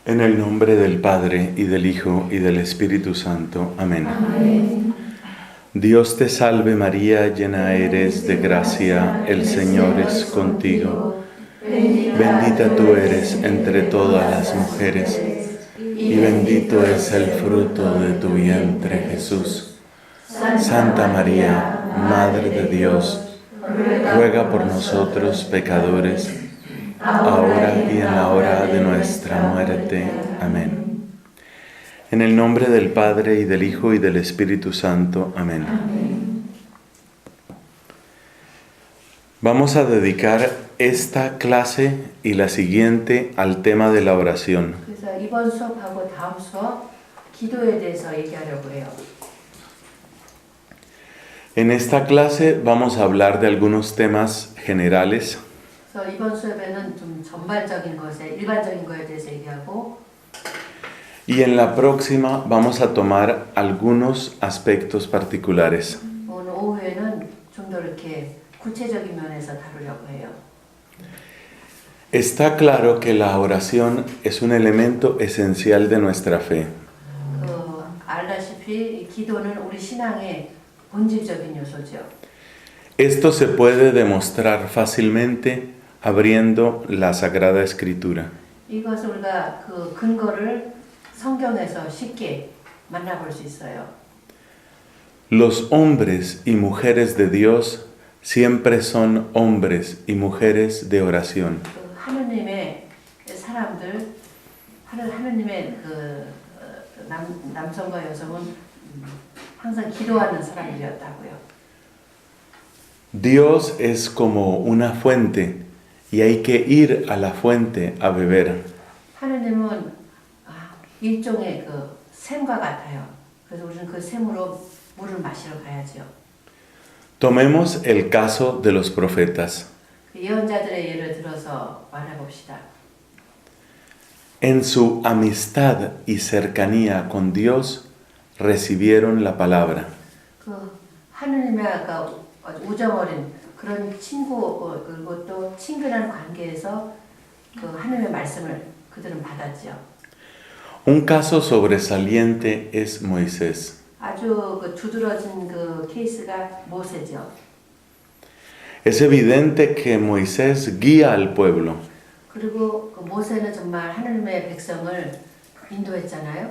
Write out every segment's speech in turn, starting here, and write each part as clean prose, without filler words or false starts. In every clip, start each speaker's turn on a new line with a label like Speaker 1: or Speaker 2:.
Speaker 1: En el nombre del Padre, y del Hijo, y del Espíritu Santo. Amén.
Speaker 2: Amén.
Speaker 1: Dios te salve María, llena eres de gracia, el Señor es contigo. Bendita tú eres entre todas las mujeres, y bendito es el fruto de tu vientre, Jesús. Santa María, Madre de Dios, ruega por nosotros pecadores, ahora y en la hora de nuestra muerte. Amén. En el nombre del Padre, y del Hijo, y del Espíritu Santo. Amén. Vamos a dedicar esta clase y la siguiente al tema de la oración.
Speaker 2: 그래서 이번 수업하고 다음 수업 기도에 대해서 얘기하려고 해요.
Speaker 1: En esta clase vamos a hablar de algunos temas generales.
Speaker 2: 그래서 이번 수업에는 좀 전반적인 것에 일반적인 거에 대해서 얘기하고
Speaker 1: Y en la próxima vamos a tomar algunos aspectos particulares.
Speaker 2: 오늘 오후에는 좀 더 이렇게 구체적인 면에서 다루려고 해요.
Speaker 1: Está claro que la oración es un elemento esencial de nuestra fe.
Speaker 2: 알다시피 기도는 우리 신앙의 본질적인 요소죠.
Speaker 1: Esto se puede demostrar fácilmente abriendo la Sagrada Escritura.
Speaker 2: 이것을 우리가 그 근거를 성경에서 쉽게 만나볼 수 있어요.
Speaker 1: Los hombres y mujeres de Dios siempre son hombres y mujeres de oración.
Speaker 2: 하느님의 사람들, 하느님의 남성과 여성은 항상 기도하는 사람들이었다고요.
Speaker 1: Dios es como una fuente y hay que ir a la fuente a beber.
Speaker 2: 하느님은 일종의 그 샘과 같아요. 그래서 우리는 그 샘으로 물을 마시러 가야죠.
Speaker 1: Tomemos el caso de los profetas.
Speaker 2: 예언자들의 예를 들어서 말해봅시다.
Speaker 1: En su amistad y cercanía con Dios recibieron la palabra.
Speaker 2: 그 하느님의 우정 어린 그런 친구 그리고 또 친근한 관계에서 그 하느님의 말씀을 그들은 받았죠.
Speaker 1: Un caso sobresaliente es Moisés.
Speaker 2: 아주 그 두드러진 그 케이스가 모세죠.
Speaker 1: Es evidente que Moisés guía al pueblo.
Speaker 2: 그리고 그 모세는 정말 하느님의 백성을 인도했잖아요.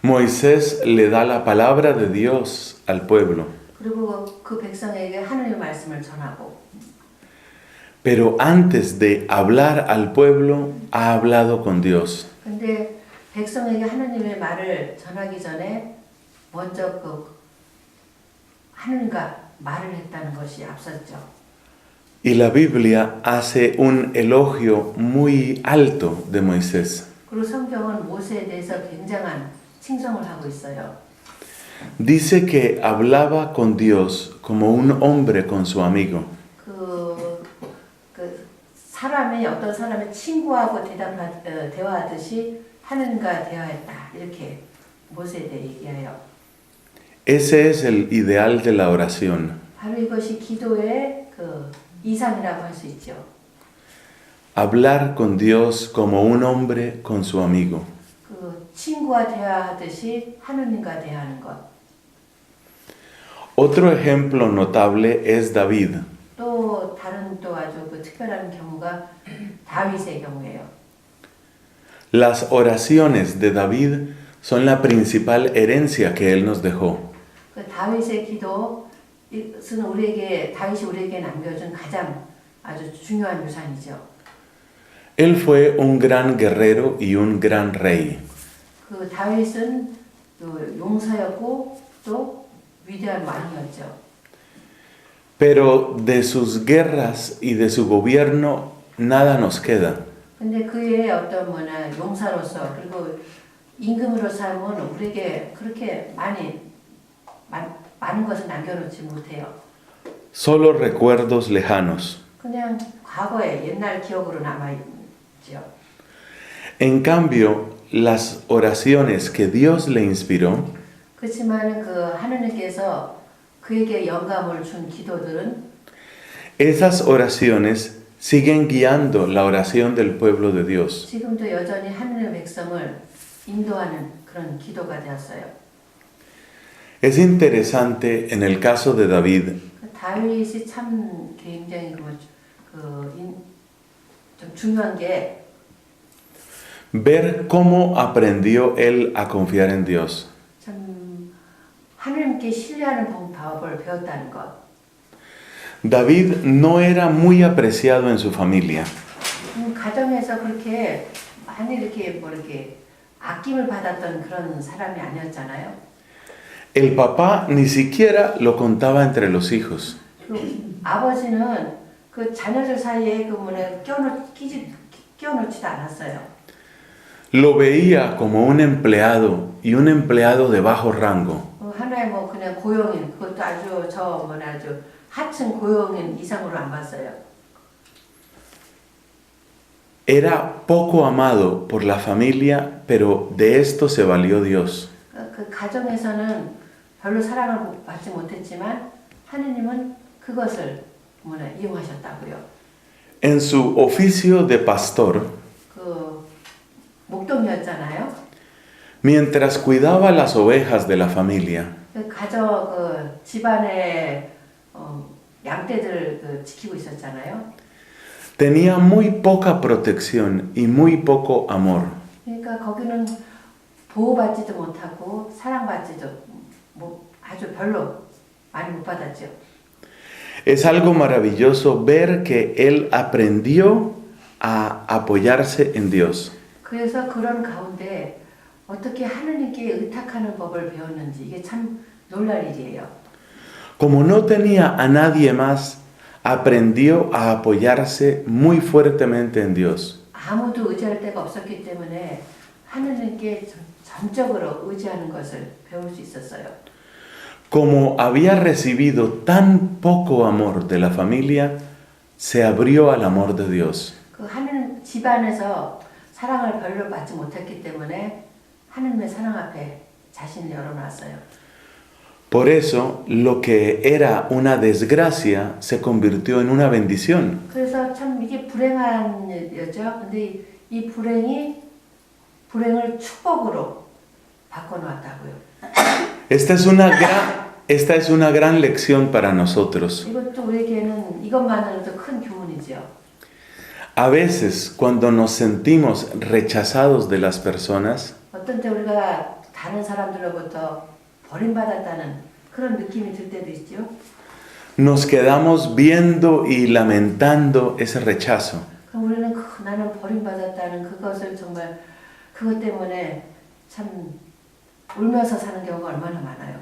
Speaker 1: Moisés le da la palabra de Dios al pueblo.
Speaker 2: 그리고 그 백성에게 하느님의 말씀을 전하고.
Speaker 1: Pero antes de hablar al pueblo, ha hablado con Dios.
Speaker 2: 근데 백성에게 하느님의 말을 전하기 전에 먼저 그 하느님과 말을 했다는 것이 앞섰죠.
Speaker 1: Y la Biblia hace un elogio muy alto de Moisés.
Speaker 2: 그리고 성경은 모세에 대해서 굉장한 칭송을 하고 있어요.
Speaker 1: Dice que hablaba con Dios como un hombre con su amigo.
Speaker 2: 사람이 어떤 사람의 친구하고 대화하듯이 하느님과 대화했다. 이렇게 모세에 대해 얘기해요.
Speaker 1: Ese es el ideal de la oración.
Speaker 2: 바로 이것이 기도의 그 이상이라고 할 수 있죠.
Speaker 1: Hablar con Dios como un hombre con su amigo.
Speaker 2: 그 친구와 대화하듯이 하느님과 대화하는 것.
Speaker 1: Otro ejemplo notable es David.
Speaker 2: 또 다른 또 아주 그 특별한 경우가 다윗의 경우예요.
Speaker 1: Las oraciones de David son la principal herencia que él nos dejó.
Speaker 2: 그 다윗의 기도는 다윗이 우리에게 남겨준 가장 아주 중요한 유산이죠.
Speaker 1: Él fue un gran guerrero y un gran rey.
Speaker 2: 그 다윗은 또 용사였고 또 위대한 왕이었죠.
Speaker 1: Pero de sus guerras y de su gobierno nada nos queda.
Speaker 2: 근데 그의 어떤 용사로서 그리고 임금으로 삶은 우리에게 그렇게 많은 것을 남겨놓지 못해요.
Speaker 1: Solo recuerdos lejanos.
Speaker 2: 그냥 과거의 옛날 기억으로 남아있죠.
Speaker 1: En cambio, las oraciones que Dios le inspiró
Speaker 2: 그렇지만 그 하느님께서 그에게 영감을 준 기도들은
Speaker 1: esas oraciones siguen guiando la oración del pueblo de Dios.
Speaker 2: 지금도 여전히 하늘의 백성을 인도하는 그런 기도가 되었어요.
Speaker 1: Es interesante en el caso de David
Speaker 2: 다윗이 참 굉장히 좀 중요한 게
Speaker 1: ver cómo aprendió él a confiar en Dios.
Speaker 2: 참 하나님께 신뢰하는 방법을 배웠다는 것.
Speaker 1: David no era muy apreciado en su familia.
Speaker 2: 가정에서 그렇게 많이 이렇게 아낌을 받았던 그런 사람이 아니었잖아요.
Speaker 1: El papá ni siquiera lo contaba entre los hijos.
Speaker 2: 아버지는 그 자녀들 사이에 끼워놓지도 않았어요.
Speaker 1: Lo veía como un empleado y un empleado de bajo rango.
Speaker 2: 하나의 그냥 고용인, 그것도 아주 하층 고용인 이상으로 안 봤어요.
Speaker 1: Era poco amado por la familia, pero de esto se valió Dios.
Speaker 2: 그 가정에서는 별로 사랑을 받지 못했지만 하느님은 그것을 이용하셨다고요.
Speaker 1: En su oficio de pastor,
Speaker 2: 그 목동이었잖아요.
Speaker 1: mientras cuidaba las ovejas de la familia,
Speaker 2: 그 집안의 양떼들 지키고 있었잖아요.
Speaker 1: tenía muy poca protección y muy poco amor.
Speaker 2: 그러니까 거기는 보호받지도 못하고 사랑받지도 아주 별로 많이 못 받았죠.
Speaker 1: Es algo maravilloso ver que él aprendió a apoyarse en Dios.
Speaker 2: 그래서 그런 가운데 어떻게 하느님께 의탁하는 법을 배웠는지 이게 참 놀랄 일이에요.
Speaker 1: Como no tenía a nadie más, aprendió a apoyarse muy fuertemente en Dios.
Speaker 2: 아무도 의지할 데가 없었기 때문에 하느님께 전적으로 의지하는 것을 배울 수 있었어요.
Speaker 1: Como había recibido tan poco amor de la familia, se abrió al amor de Dios.
Speaker 2: 그 하느님 집안에서 사랑을 별로 받지 못했기 때문에 하느님의 사랑 앞에 자신을 열어놨어요.
Speaker 1: Por eso, lo que era una desgracia se convirtió en una bendición.
Speaker 2: 그래서 참 이게 불행한 일이었죠. 근데 이 불행을 축복으로 바꿔놓았다고요.
Speaker 1: Esta es una gran lección para nosotros.
Speaker 2: 이것도 우리에게는 이것만으로도 큰 교훈이죠.
Speaker 1: A veces, cuando nos sentimos rechazados de las personas,
Speaker 2: 어떤 때 우리가 다른 사람들로부터 버림받았다는 그런 느낌이 들 때도 있죠.
Speaker 1: nos quedamos viendo y lamentando ese rechazo.
Speaker 2: 그럼 우리는 나는 버림받았다는 그것을 정말 그것 때문에 참 울면서 사는 경우가 얼마나 많아요.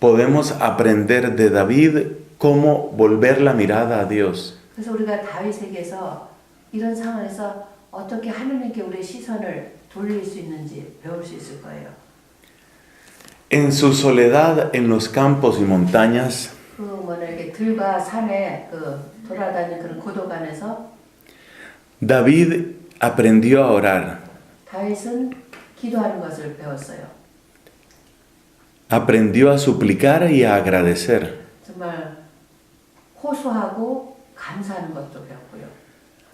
Speaker 1: Podemos aprender de David cómo volver la mirada a Dios.
Speaker 2: 그래서 우리가 다윗에게서 이런 상황에서 어떻게 하느님께 우리의 시선을 돌릴 수 있는지 배울 수 있을 거예요.
Speaker 1: En su soledad en los campos y montañas,
Speaker 2: 이렇게 들과 산에 돌아다니는 그런 고독 안에서
Speaker 1: David aprendió a orar.
Speaker 2: 다윗은 기도하는 것을 배웠어요.
Speaker 1: Aprendió a suplicar y a agradecer.
Speaker 2: 정말 호소하고 감사하는 것도 배웠고요.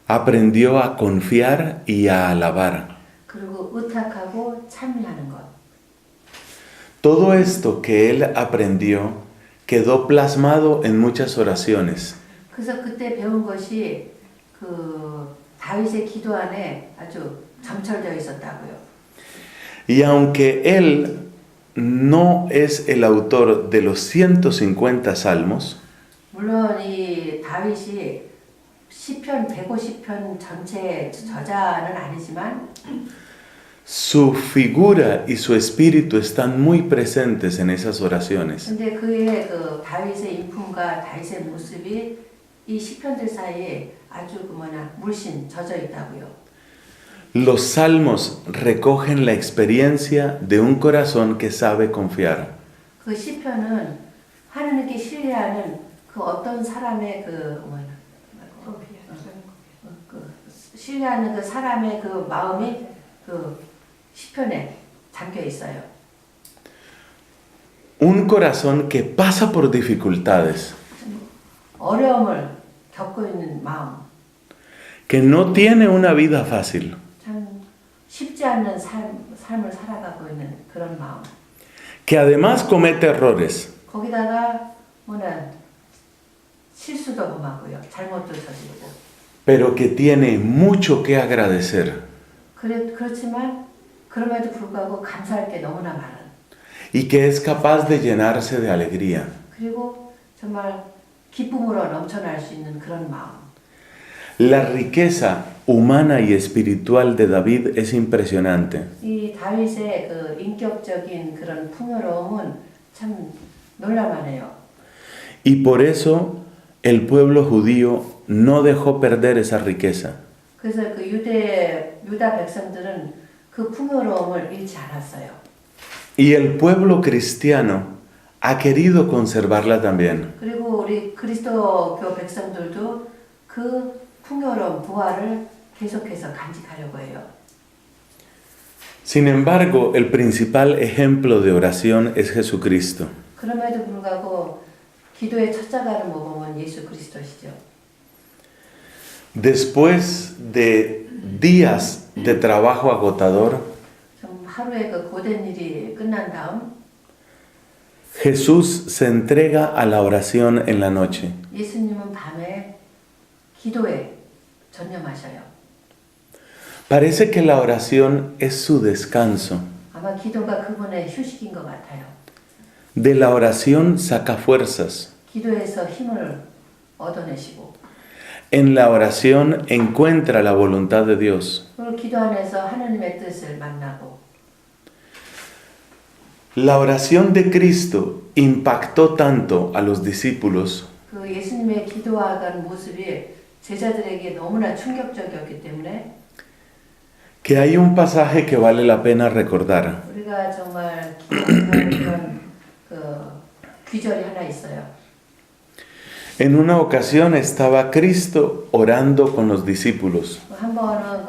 Speaker 1: Aprendió a confiar y a alabar.
Speaker 2: 그리고 의탁하고 찬미하는 것.
Speaker 1: Todo esto que él aprendió quedó plasmado en muchas oraciones.
Speaker 2: 그래서 그때 배운 것이 다윗의 기도 안에 아주 점철되어 있었다고요.
Speaker 1: Y aunque él no es el autor de los 150 salmos,
Speaker 2: 물론 이 다윗이 시편 150편 전체 저자는 아니지만
Speaker 1: su figura y su espíritu están muy presentes en esas oraciones.
Speaker 2: 근데 그의 다윗의 인품과 다윗의 모습이 이 시편들 사이에 아주 물씬 젖어 있다고요.
Speaker 1: Los salmos recogen la experiencia de un corazón que sabe confiar.
Speaker 2: 그 시편은 하느님께 신뢰하는 그 어떤 사람의 신뢰하는 그 사람의 그 마음이 그 시편에 담겨 있어요.
Speaker 1: Un corazón que pasa por dificultades,
Speaker 2: 어려움을 겪고 있는 마음,
Speaker 1: que no tiene una vida fácil,
Speaker 2: 참 쉽지 않은 삶을 살아가고 있는 그런 마음.
Speaker 1: que además comete errores,
Speaker 2: 거기다가 뭐냐 실수도 범하고요, 잘못도 저지르고.
Speaker 1: pero que tiene mucho que agradecer
Speaker 2: 그렇지만 그럼에도 불구하고 감사할 게 너무나 많은.
Speaker 1: y que es capaz de llenarse de alegría.
Speaker 2: 그리고 정말 기쁨으로 넘쳐날 수 있는 그런 마음.
Speaker 1: La riqueza humana y espiritual de David es impresionante.
Speaker 2: 이 다윗의 그 인격적인 그런 풍요로움은 참 놀랄만해요.
Speaker 1: Y por eso el pueblo judío no dejó perder esa riqueza.
Speaker 2: 그래서 그 유다 백성들은 그 풍요로움을 잃지 않았어요.
Speaker 1: Y el pueblo cristiano ha querido conservarla también.
Speaker 2: 그리고 우리 그리스도교 백성들도 그 풍요로운 부활을 계속해서 간직하려고 해요.
Speaker 1: Sin embargo, el principal ejemplo de oración es Jesucristo.
Speaker 2: 그럼에도 불구하고 기도의 첫 자가는 뭐 보면 예수 그리스도시죠.
Speaker 1: Después de días de trabajo agotador,
Speaker 2: 좀 하루의 그 고된 일이 끝난 다음
Speaker 1: Jesús se entrega a la oración en la noche.
Speaker 2: 예수님은 밤에 기도에 전념하셔요.
Speaker 1: Parece que la oración es su descanso.
Speaker 2: 아마 기도가 그분의 휴식인 것 같아요.
Speaker 1: De la oración saca fuerzas.
Speaker 2: 기도에서 힘을 얻어내시고
Speaker 1: En la oración encuentra la voluntad de Dios.
Speaker 2: 그리고 기도 안에서 하나님의 뜻을 만나고.
Speaker 1: La oración de Cristo impactó tanto a los discípulos
Speaker 2: 그 예수님의 기도하는 모습이 제자들에게 너무나 충격적이었기 때문에
Speaker 1: que hay un pasaje que vale la pena recordar.
Speaker 2: 우리가 정말 기도하는 그런 그 귀절이 하나 있어요.
Speaker 1: En una ocasión estaba Cristo orando con los discípulos.
Speaker 2: 한 번은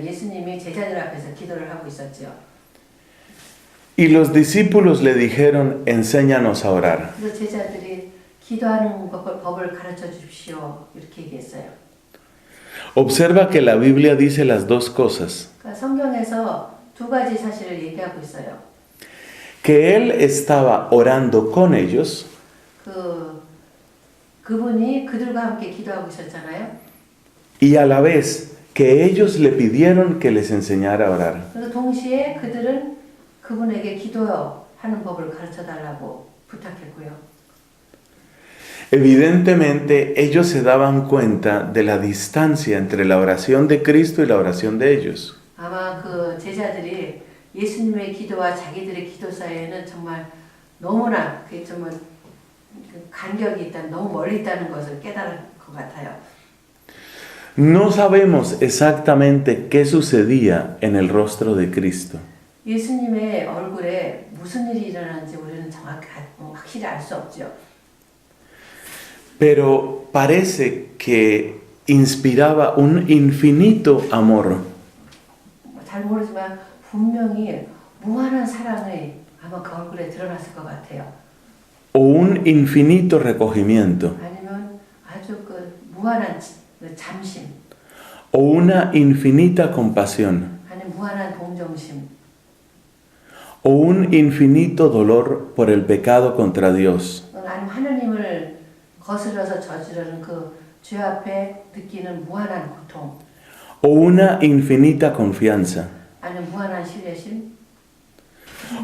Speaker 2: 예수님이 제자들 앞에서 기도를 하고 있었죠.
Speaker 1: Y los discípulos le dijeron, enséñanos a orar.
Speaker 2: 그래서 제자들이 기도하는 법을 가르쳐 주십시오. 이렇게 얘기했어요.
Speaker 1: Observa que la Biblia dice las dos cosas.
Speaker 2: 그러니까 성경에서 두 가지 사실을 얘기하고 있어요.
Speaker 1: Que Él estaba orando con ellos
Speaker 2: 그분이 그들과 함께 기도하고 있었잖아요.
Speaker 1: y a la vez que ellos le pidieron que les enseñara a orar.
Speaker 2: 그래서 동시에 그들은 그분에게 기도하는 법을 가르쳐 달라고 부탁했고요.
Speaker 1: Evidentemente ellos se daban cuenta de la distancia entre la oración de Cristo y la oración de ellos.
Speaker 2: 아마 그 제자들이 예수님의 기도와 자기들의 기도 사이에는 정말 너무나 그 정말 간격이 있다, 너무 멀리 있다는 것을 깨달은 것 같아요.
Speaker 1: No sabemos exactamente qué sucedía en el rostro de Cristo.
Speaker 2: 예수님의 얼굴에 무슨 일이 일어나는지 우리는 정확히 확실히 알 수 없죠.
Speaker 1: Pero parece que inspiraba un infinito amor.
Speaker 2: 잘 모르지만 분명히 무한한 사랑이 아마 그 얼굴에 드러났을 것 같아요.
Speaker 1: O un infinito recogimiento.
Speaker 2: 아니면 아주 그 무한한 잠심.
Speaker 1: O una infinita compasión.
Speaker 2: 아니면 무한한 동정심.
Speaker 1: O un infinito dolor por el pecado contra Dios.
Speaker 2: 아니면 하나님을 거스려서 저지르는 그 죄 앞에 느끼는 무한한 고통.
Speaker 1: O una infinita confianza.
Speaker 2: 아니면 무한한 신뢰심.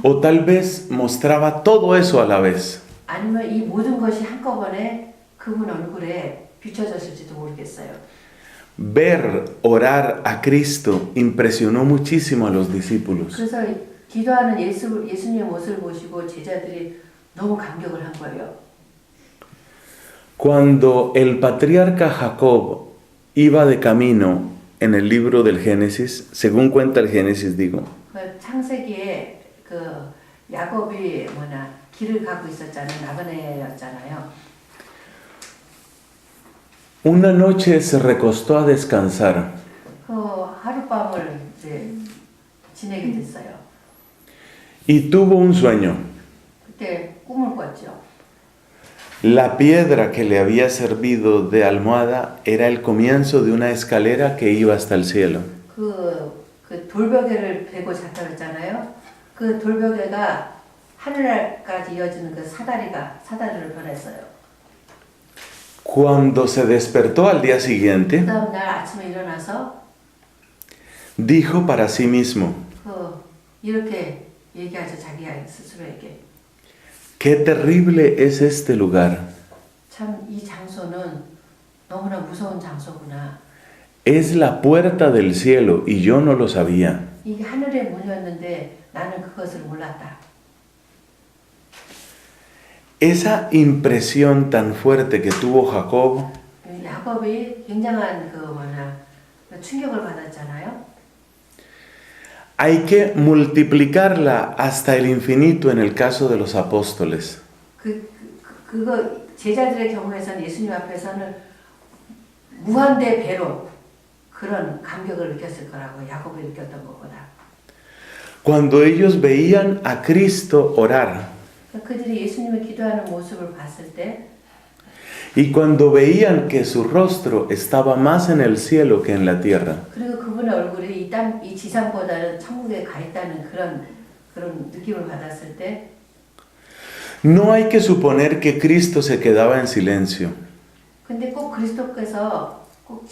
Speaker 1: O tal vez mostraba todo eso a la vez.
Speaker 2: 아니면 이 모든 것이 한꺼번에 그분 얼굴에 비춰졌을지도 모르겠어요.
Speaker 1: Ver orar a Cristo impresionó muchísimo a los discípulos.
Speaker 2: 그래서 기도하는 예수님의 모습을 보시고 제자들이 너무 감격을 한 거예요.
Speaker 1: Cuando el patriarca Jacob iba de camino en el libro del Génesis, según cuenta el Génesis, digo,
Speaker 2: 창세기에 그 야곱이 길을 가고 있었잖아요. 나그네였잖아요.
Speaker 1: una noche se recostó a descansar
Speaker 2: 그 하룻밤을 이제 지내게 됐어요.
Speaker 1: y tuvo un sueño.
Speaker 2: 그때 꿈을 꿨죠.
Speaker 1: La piedra que le había servido de almohada era el comienzo de una escalera que iba hasta el cielo.
Speaker 2: 그 돌벽에를 베고 잤다고 했잖아요. 그 돌벽에가 하늘까지 이어지는 그 사다리를 변했어요.
Speaker 1: Cuando se despertó al día siguiente,
Speaker 2: 그 다음 날 아침에 일어나서
Speaker 1: dijo para sí mismo,
Speaker 2: 이렇게 얘기하죠. 자기 스스로에게.
Speaker 1: qué terrible es este lugar.
Speaker 2: 참 이 장소는 너무나 무서운 장소구나.
Speaker 1: Es la puerta del cielo y yo no lo sabía.
Speaker 2: 이게 하늘의 문이었는데 나는 그것을 몰랐다.
Speaker 1: Esa impresión tan fuerte que tuvo Jacob
Speaker 2: 야곱이 굉장한 충격을 받았잖아요.
Speaker 1: hay que multiplicarla hasta el infinito en el caso de los apóstoles.
Speaker 2: 그거 제자들의 경우에서는 예수님 앞에서는 무한대 배로 그런 감격을 느꼈을 거라고 야곱이 느꼈던 것보다.
Speaker 1: Cuando ellos veían a Cristo orar
Speaker 2: 그들이 예수님을 기도하는 모습을 봤을 때
Speaker 1: y cuando veían que su rostro estaba más en el cielo que en la tierra,
Speaker 2: 그리고 그분의 얼굴이 이 지상보다는 천국에 가 있다는 그런 느낌을 받았을 때
Speaker 1: no hay que suponer que Cristo se quedaba en silencio.
Speaker 2: 근데 꼭 그리스도께서 꼭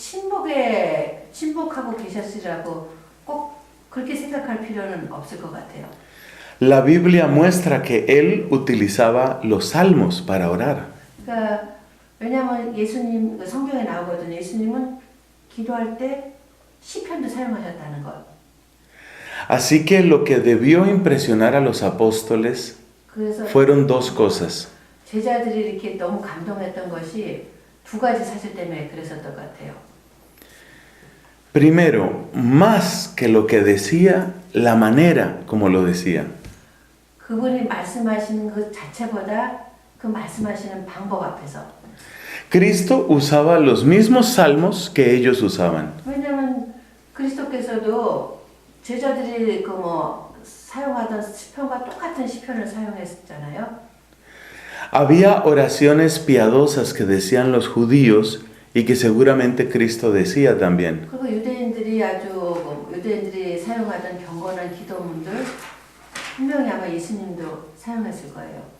Speaker 2: 침묵하고 계셨으라고 꼭 그렇게 생각할 필요는 없을 것 같아요.
Speaker 1: La Biblia muestra que él utilizaba los salmos para orar.
Speaker 2: 그러니까 왜냐하면 예수님 성경에 나오거든요. 예수님은 기도할 때 시편도 사용하셨다는 것.
Speaker 1: Así que lo que debió impresionar a los apóstoles fueron dos cosas.
Speaker 2: 제자들이 이렇게 너무 감동했던 것이 두 가지 사실 때문에 그랬었던 것 같아요.
Speaker 1: Primero, más que lo que decía, la manera como lo decía.
Speaker 2: 그분이 말씀하시는 것 자체보다 그 말씀하시는 방법 앞에서.
Speaker 1: Cristo usaba los mismos salmos que ellos usaban.
Speaker 2: 왜냐하면 그리스도께서도 제자들이 사용하던 시편과 똑같은 시편을 사용했잖아요.
Speaker 1: Había oraciones piadosas que decían los judíos y que seguramente Cristo decía también.
Speaker 2: 그리고 유대인들이 사용하던 경건한 기도문들 분명히 아마 예수님도 사용했을 거예요.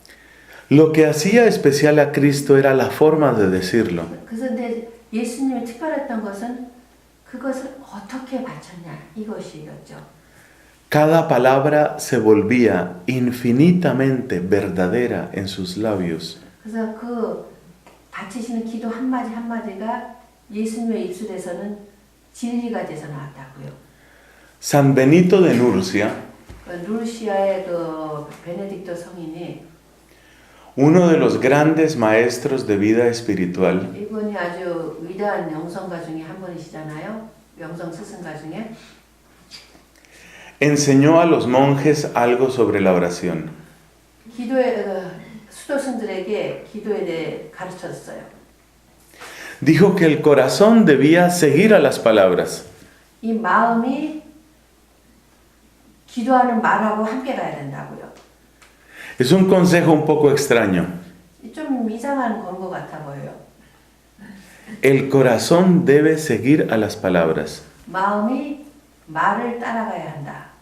Speaker 1: Lo que hacía especial a Cristo era la forma de decirlo.
Speaker 2: 그런데 예수님이 특별했던 것은 그것을 어떻게 바쳤냐 이것이었죠.
Speaker 1: Cada palabra se volvía infinitamente verdadera en sus labios.
Speaker 2: 그래서 그 바치시는 기도 한마디 한마디가 예수님의 입술에서는 진리가 돼서 나왔다고요.
Speaker 1: San Benito de Nurcia,
Speaker 2: 누르시아의 베네딕토 성인이
Speaker 1: uno de los grandes maestros de vida espiritual,
Speaker 2: 이분이 아주 위대한 영성가 중에 한 분이시잖아요. 영성 스승가 중에
Speaker 1: enseñó a los monjes algo sobre la oración.
Speaker 2: 수도승들에게 기도에 대해 가르쳤어요.
Speaker 1: Dijo que el corazón debía seguir a las palabras.
Speaker 2: 이 마음이 기도하는 말하고 함께 가야 된다고요.
Speaker 1: Es un consejo un poco extraño.
Speaker 2: 좀 이상한 건 것 같아 보여요.
Speaker 1: El corazón debe seguir a las palabras.
Speaker 2: 마음이 말을 따라가야 한다.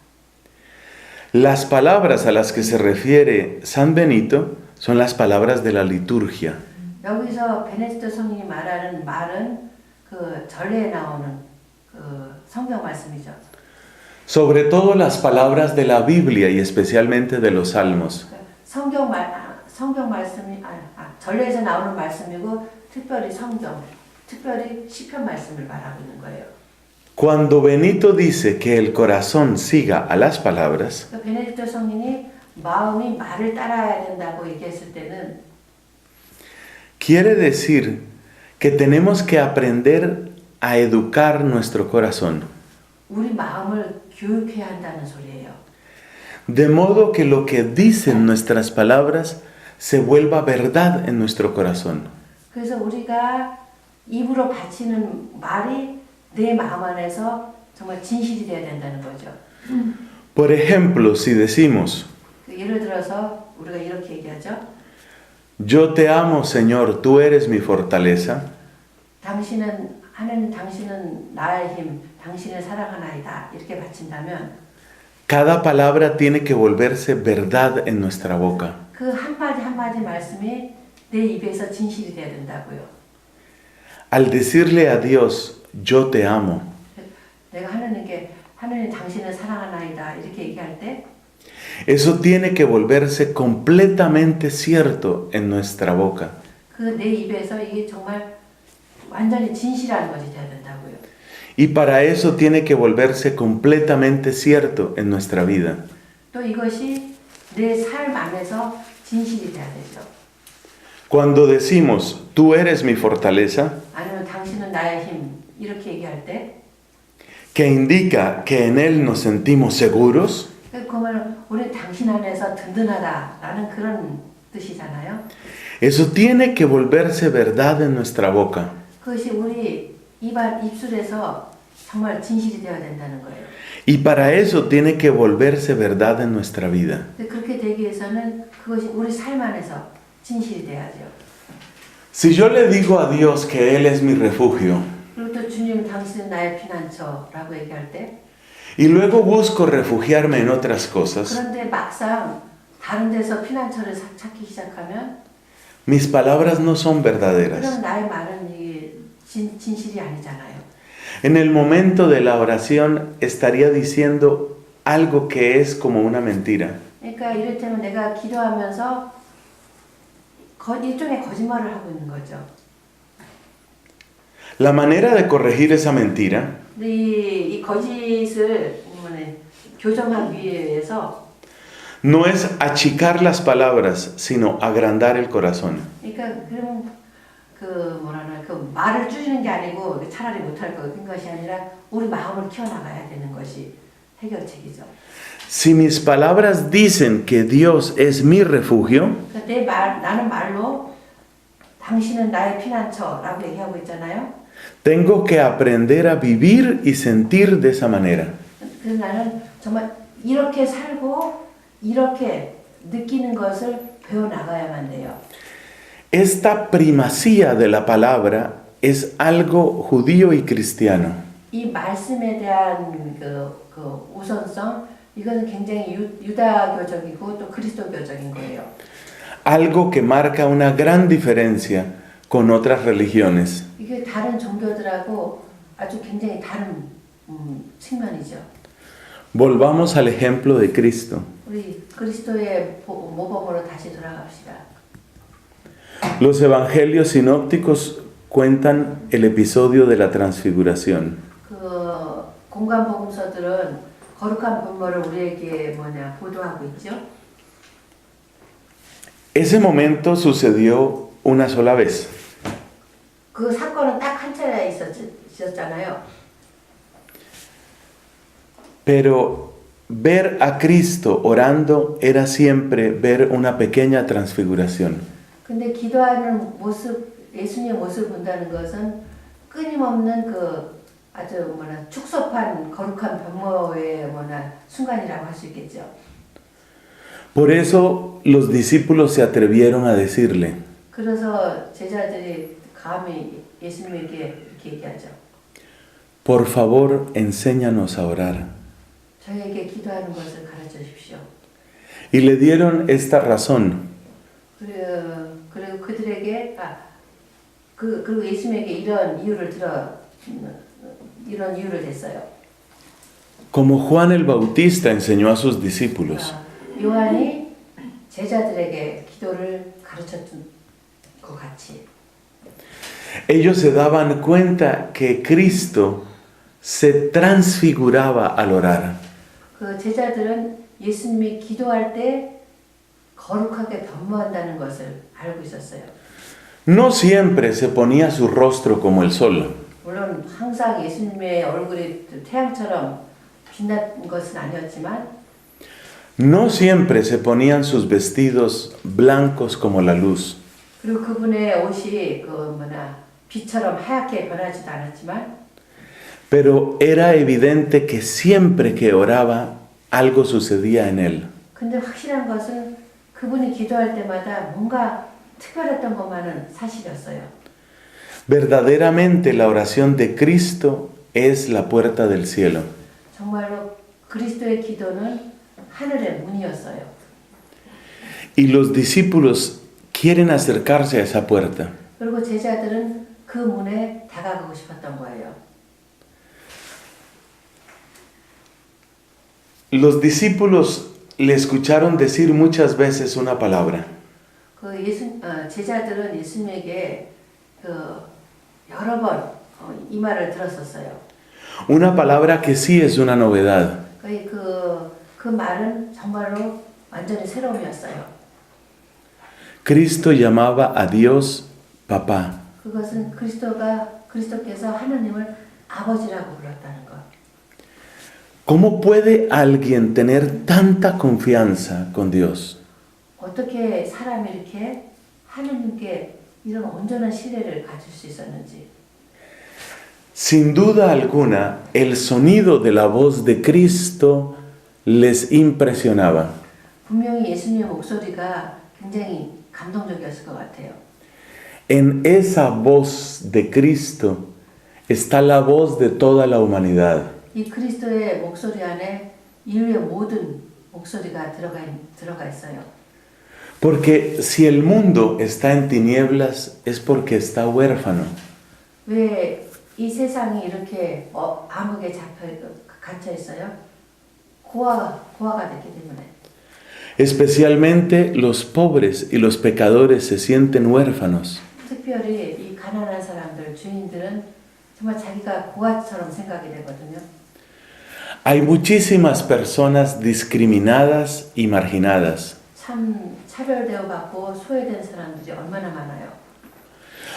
Speaker 1: Las palabras a las que se refiere San Benito son las palabras de la liturgia.
Speaker 2: 여기서 베네딕토 성인이 말하는 말은 그 전례에 나오는 그 성경 말씀이죠.
Speaker 1: Sobre todo las palabras de la Biblia y especialmente de los salmos.
Speaker 2: 성경 말씀이 전례에서 나오는 말씀이고 특별히 시편 말씀을 말하고 있는 거예요.
Speaker 1: Cuando Benito dice que el corazón siga a las palabras,
Speaker 2: 베네딕토 성인이 마음이 말을 따라야 된다고 얘기했을 때는
Speaker 1: quiere decir que tenemos que aprender a educar nuestro corazón.
Speaker 2: 우리 마음을 교육해야 한다는 소리예요.
Speaker 1: De modo que lo que dicen nuestras palabras se vuelva verdad en nuestro corazón.
Speaker 2: 그래서 우리가 입으로 바치는 말이 내 마음 안에서 정말 진실이 되어야 된다는 거죠.
Speaker 1: Por ejemplo, si decimos,
Speaker 2: 예를 들어서 우리가 이렇게 얘기하죠.
Speaker 1: Yo te amo, Señor, tú eres mi fortaleza.
Speaker 2: 하나님 당신은 나의 힘, 당신을 사랑하나이다. 이렇게 바친다면
Speaker 1: Cada palabra tiene que volverse verdad en nuestra boca.
Speaker 2: 그 한마디 한마디 말씀이 내 입에서 진실이 돼야 된다고요.
Speaker 1: Al decirle a Dios, yo te amo,
Speaker 2: 내가 하나님께 하나님 당신을 사랑하나이다. 이렇게 얘기할 때
Speaker 1: eso tiene que volverse completamente cierto en nuestra boca.
Speaker 2: 그 내 입에서 이게 정말 완전히 진실한 것이 돼야 된다고요.
Speaker 1: Y para eso tiene que volverse completamente cierto en nuestra vida.
Speaker 2: 또 이것이 내 삶 안에서 진실이 돼야 되죠.
Speaker 1: Cuando decimos, tú eres mi fortaleza,
Speaker 2: 아니면 당신은 나의 힘 이렇게 얘기할 때
Speaker 1: que indica que en Él nos sentimos seguros,
Speaker 2: 그러면 우리 당신 안에서 든든하다라는 그런 뜻이잖아요.
Speaker 1: eso tiene que volverse verdad en nuestra boca.
Speaker 2: 그것이 우리 입술에서 정말 진실이 되어야 된다는 거예요.
Speaker 1: Y para eso tiene que volverse verdad en nuestra vida.
Speaker 2: 그렇게 되기 위해서는 그것이 우리 삶 안에서 진실이 돼야죠.
Speaker 1: Si yo le digo a Dios que Él es mi refugio,
Speaker 2: 그리고 또 주님 당신은 나의 피난처라고 얘기할 때
Speaker 1: y luego busco refugiarme en otras cosas,
Speaker 2: 그런데 막상 다른 데서 피난처를 찾기 시작하면
Speaker 1: mis palabras no son verdaderas.
Speaker 2: 그럼 나의 말은 이게 진실이 아니잖아요.
Speaker 1: En el momento de la oración estaría diciendo algo que es como una mentira.
Speaker 2: 그러니까 이를테면 내가 기도하면서 일종의 거짓말을 하고 있는 거죠.
Speaker 1: La manera de corregir esa mentira
Speaker 2: 이 거짓을 교정하기 위해서
Speaker 1: no es achicar las palabras, sino agrandar el corazón.
Speaker 2: 그러니까 그러면 그 말을 줄이는 게 아니고 차라리 못할 것이 아니라 우리 마음을 키워나가야 되는 것이 해결책이죠.
Speaker 1: Si mis palabras dicen que Dios es mi refugio,
Speaker 2: 나는 말로 당신은 나의 피난처라고 얘기하고 있잖아요.
Speaker 1: tengo que aprender a vivir y sentir de esa manera.
Speaker 2: 그래서 나는 정말 이렇게 살고 이렇게 느끼는 것을 배워나가야만 돼요.
Speaker 1: Esta primacía de la palabra es algo judío y cristiano.
Speaker 2: 이 말씀에 대한 그 우선성 이것은 굉장히 유다교적이고 또 그리스도교적인 거예요.
Speaker 1: Algo que marca una gran diferencia con otras religiones.
Speaker 2: 이게 다른 종교들하고 아주 굉장히 다른 측면이죠.
Speaker 1: Volvamos al ejemplo de Cristo.
Speaker 2: 우리 그리스도의 모범으로 다시 돌아갑시다.
Speaker 1: Los evangelios sinópticos cuentan el episodio de la transfiguración.
Speaker 2: 그 공간 복음서들은 거룩한 분모를 우리에게 보도하고 있죠.
Speaker 1: Ese momento sucedió una sola vez.
Speaker 2: 그 사건은 딱 한 차례 있었잖아요.
Speaker 1: Pero ver a Cristo orando era siempre ver una pequeña transfiguración.
Speaker 2: 근데 기도하는 모습, 예수님의 모습을 본다는 것은 끊임없는 그 아주 축소판 거룩한 변모의 순간이라고 할 수 있겠죠.
Speaker 1: Por eso los discípulos se atrevieron a decirle,
Speaker 2: 그래서 제자들이 감히 예수님에게 이렇게 얘기하죠.
Speaker 1: Por favor, enséñanos a orar.
Speaker 2: 저에게 기도하는 것을 가르쳐 주십시오.
Speaker 1: Y le dieron esta razón.
Speaker 2: 그리고 그들에게 그리고 예수님에게 이런 이유를 댔어요.
Speaker 1: Como Juan el Bautista enseñó a sus discípulos.
Speaker 2: 요한이 제자들에게 기도를 가르쳤던 것 같이.
Speaker 1: Ellos se daban cuenta que Cristo se transfiguraba al orar.
Speaker 2: 그 제자들은 예수님이 기도할 때 거룩하게 변모한다는 것을 알고 있었어요.
Speaker 1: No siempre se ponía su rostro como el sol.
Speaker 2: 물론 항상 예수님의 얼굴이 태양처럼 빛난 것은 아니었지만
Speaker 1: No siempre se ponían sus vestidos blancos como la luz.
Speaker 2: 그리고 그분의 옷이 빛처럼 하얗게 변하지도 않았지만
Speaker 1: Pero era evidente que siempre que oraba algo sucedía en él.
Speaker 2: 근데 확실한 것은 그분이 기도할 때마다 뭔가 특별했던 것만은 사실이었어요.
Speaker 1: Verdaderamente la oración de Cristo es la puerta del cielo.
Speaker 2: 정말로 그리스도의 기도는 하늘의 문이었어요.
Speaker 1: Y los discípulos quieren acercarse a esa puerta.
Speaker 2: 그리고 제자들은 그 문에 다가가고 싶었던 거예요.
Speaker 1: Los discípulos le escucharon decir muchas veces una palabra.
Speaker 2: 제자들은 예수님에게 여러 번 이 말을 들었었어요.
Speaker 1: Una palabra que sí es una novedad.
Speaker 2: 그 말은 정말로 완전히 새로움이었어요.
Speaker 1: Cristo llamaba a Dios papá.
Speaker 2: 그것은 그리스도께서 하나님을 아버지라고 불렀다는 것.
Speaker 1: ¿Cómo puede alguien tener tanta confianza con Dios?
Speaker 2: 어떻게 사람이 이렇게 하나님께 이런 온전한 신뢰를 가질 수 있었는지.
Speaker 1: Sin duda alguna, el sonido de la voz de Cristo les impresionaba.
Speaker 2: 분명히 예수님의 목소리가 굉장히 감동적이었을 것 같아요.
Speaker 1: En esa voz de Cristo está la voz de toda la humanidad.
Speaker 2: 이 그리스도의 목소리 안에 인류의 모든 목소리가 들어가 있어요.
Speaker 1: Porque si el mundo está en tinieblas es porque está huérfano.
Speaker 2: 왜 이 세상이 이렇게 암흑에 갇혀 있어요? 고아가 됐기 때문에.
Speaker 1: Especialmente los pobres y los pecadores se sienten huérfanos.
Speaker 2: 특별히 이 가난한 사람들, 주인들은 정말 자기가 고아처럼 생각이 되거든요.
Speaker 1: Hay muchísimas personas discriminadas y marginadas.
Speaker 2: 참 차별되어 받고 소외된 사람들이 얼마나 많아요.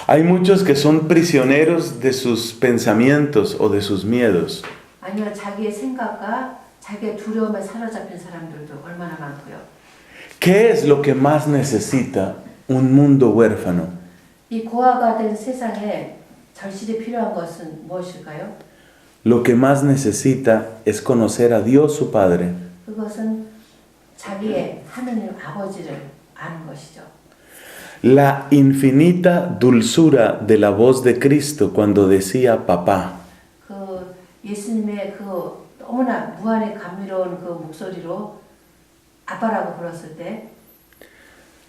Speaker 1: Hay muchos que son prisioneros de sus pensamientos o de sus miedos.
Speaker 2: 아니면 자기의 생각과 자기의 두려움에 사로잡힌 사람들도 얼마나 많고요.
Speaker 1: ¿Qué es lo que más necesita un mundo huérfano?
Speaker 2: 이 고아가 된 세상에 절실히 필요한 것은 무엇일까요?
Speaker 1: Lo que más necesita es conocer a Dios su Padre.
Speaker 2: 그것은 자기의 하느님 아버지를 아는 것이죠.
Speaker 1: La infinita dulzura de la voz de Cristo cuando decía papá.
Speaker 2: 그 예수님의 그 너무나 무한히 감미로운 그 목소리로 아빠라고 불렀을 때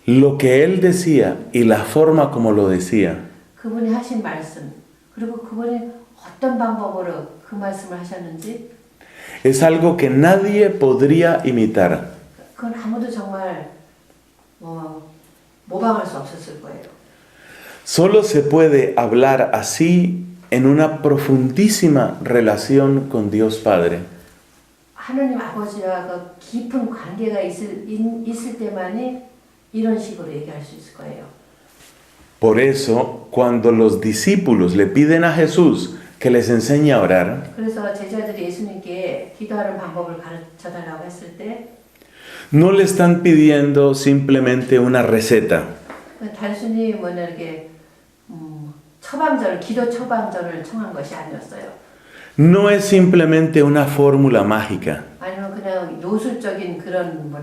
Speaker 1: Lo que él decía y la forma como lo decía
Speaker 2: 그분이 하신 말씀 그리고 그분이 어떤 방법으로 그 말씀을 하셨는지
Speaker 1: es algo que nadie podría imitar.
Speaker 2: 그건 아무도 정말 모방할 수 없었을 거예요.
Speaker 1: Solo se puede hablar así en una profundísima relación con Dios Padre.
Speaker 2: 하나님 아버지와 그 깊은 관계가 있을 때만이 이런 식으로 얘기할 수 있을 거예요.
Speaker 1: Por eso, cuando los discípulos le piden a Jesús que les enseñe a orar,
Speaker 2: 그래서 제자들이 예수님께 기도하는 방법을 가르쳐 달라고 했을 때
Speaker 1: no le están pidiendo simplemente una receta.
Speaker 2: 단순히 이렇게 기도 처방전을 청한 것이 아니었어요.
Speaker 1: No es simplemente una fórmula mágica.
Speaker 2: 아니면 그냥 요술적인 그런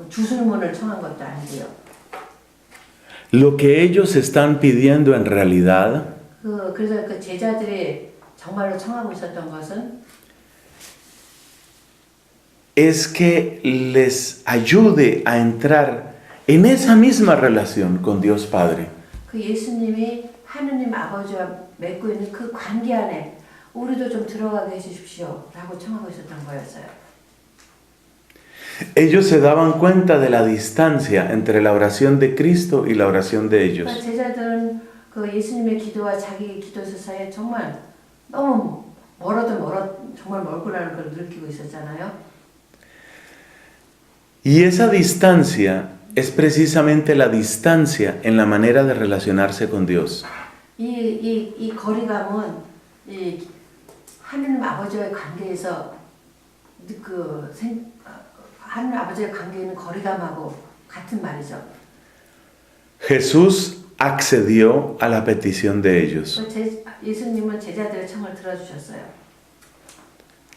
Speaker 2: 주술문을 청한 것도 아니고요.
Speaker 1: Lo que ellos están pidiendo en realidad
Speaker 2: 그래서 그 제자들이 정말로 청하고 있었던 것은
Speaker 1: es que les ayude a entrar en esa misma relación con Dios Padre.
Speaker 2: 그 예수님이 하느님 아버지와 맺고 있는 그 관계 안에 우리도 좀 들어가게 해주십시오 라고 청하고 있었던 거였어요.
Speaker 1: Ellos se daban cuenta de la distancia entre la oración de Cristo y la oración de ellos.
Speaker 2: 제자들은 그 예수님의 기도와 자기 기도 사이에 정말 너무 정말 멀구나는 걸 느끼고 있었잖아요.
Speaker 1: Y esa distancia es precisamente la distancia en la manera de relacionarse con Dios.
Speaker 2: 이 거리감은 하느님 아버지와의 관계에서 하느님 아버지의 관계에는 거리감하고 같은 말이죠.
Speaker 1: Jesús accedió a la petición de ellos
Speaker 2: 예수님은 제자들의 청을 들어주셨어요.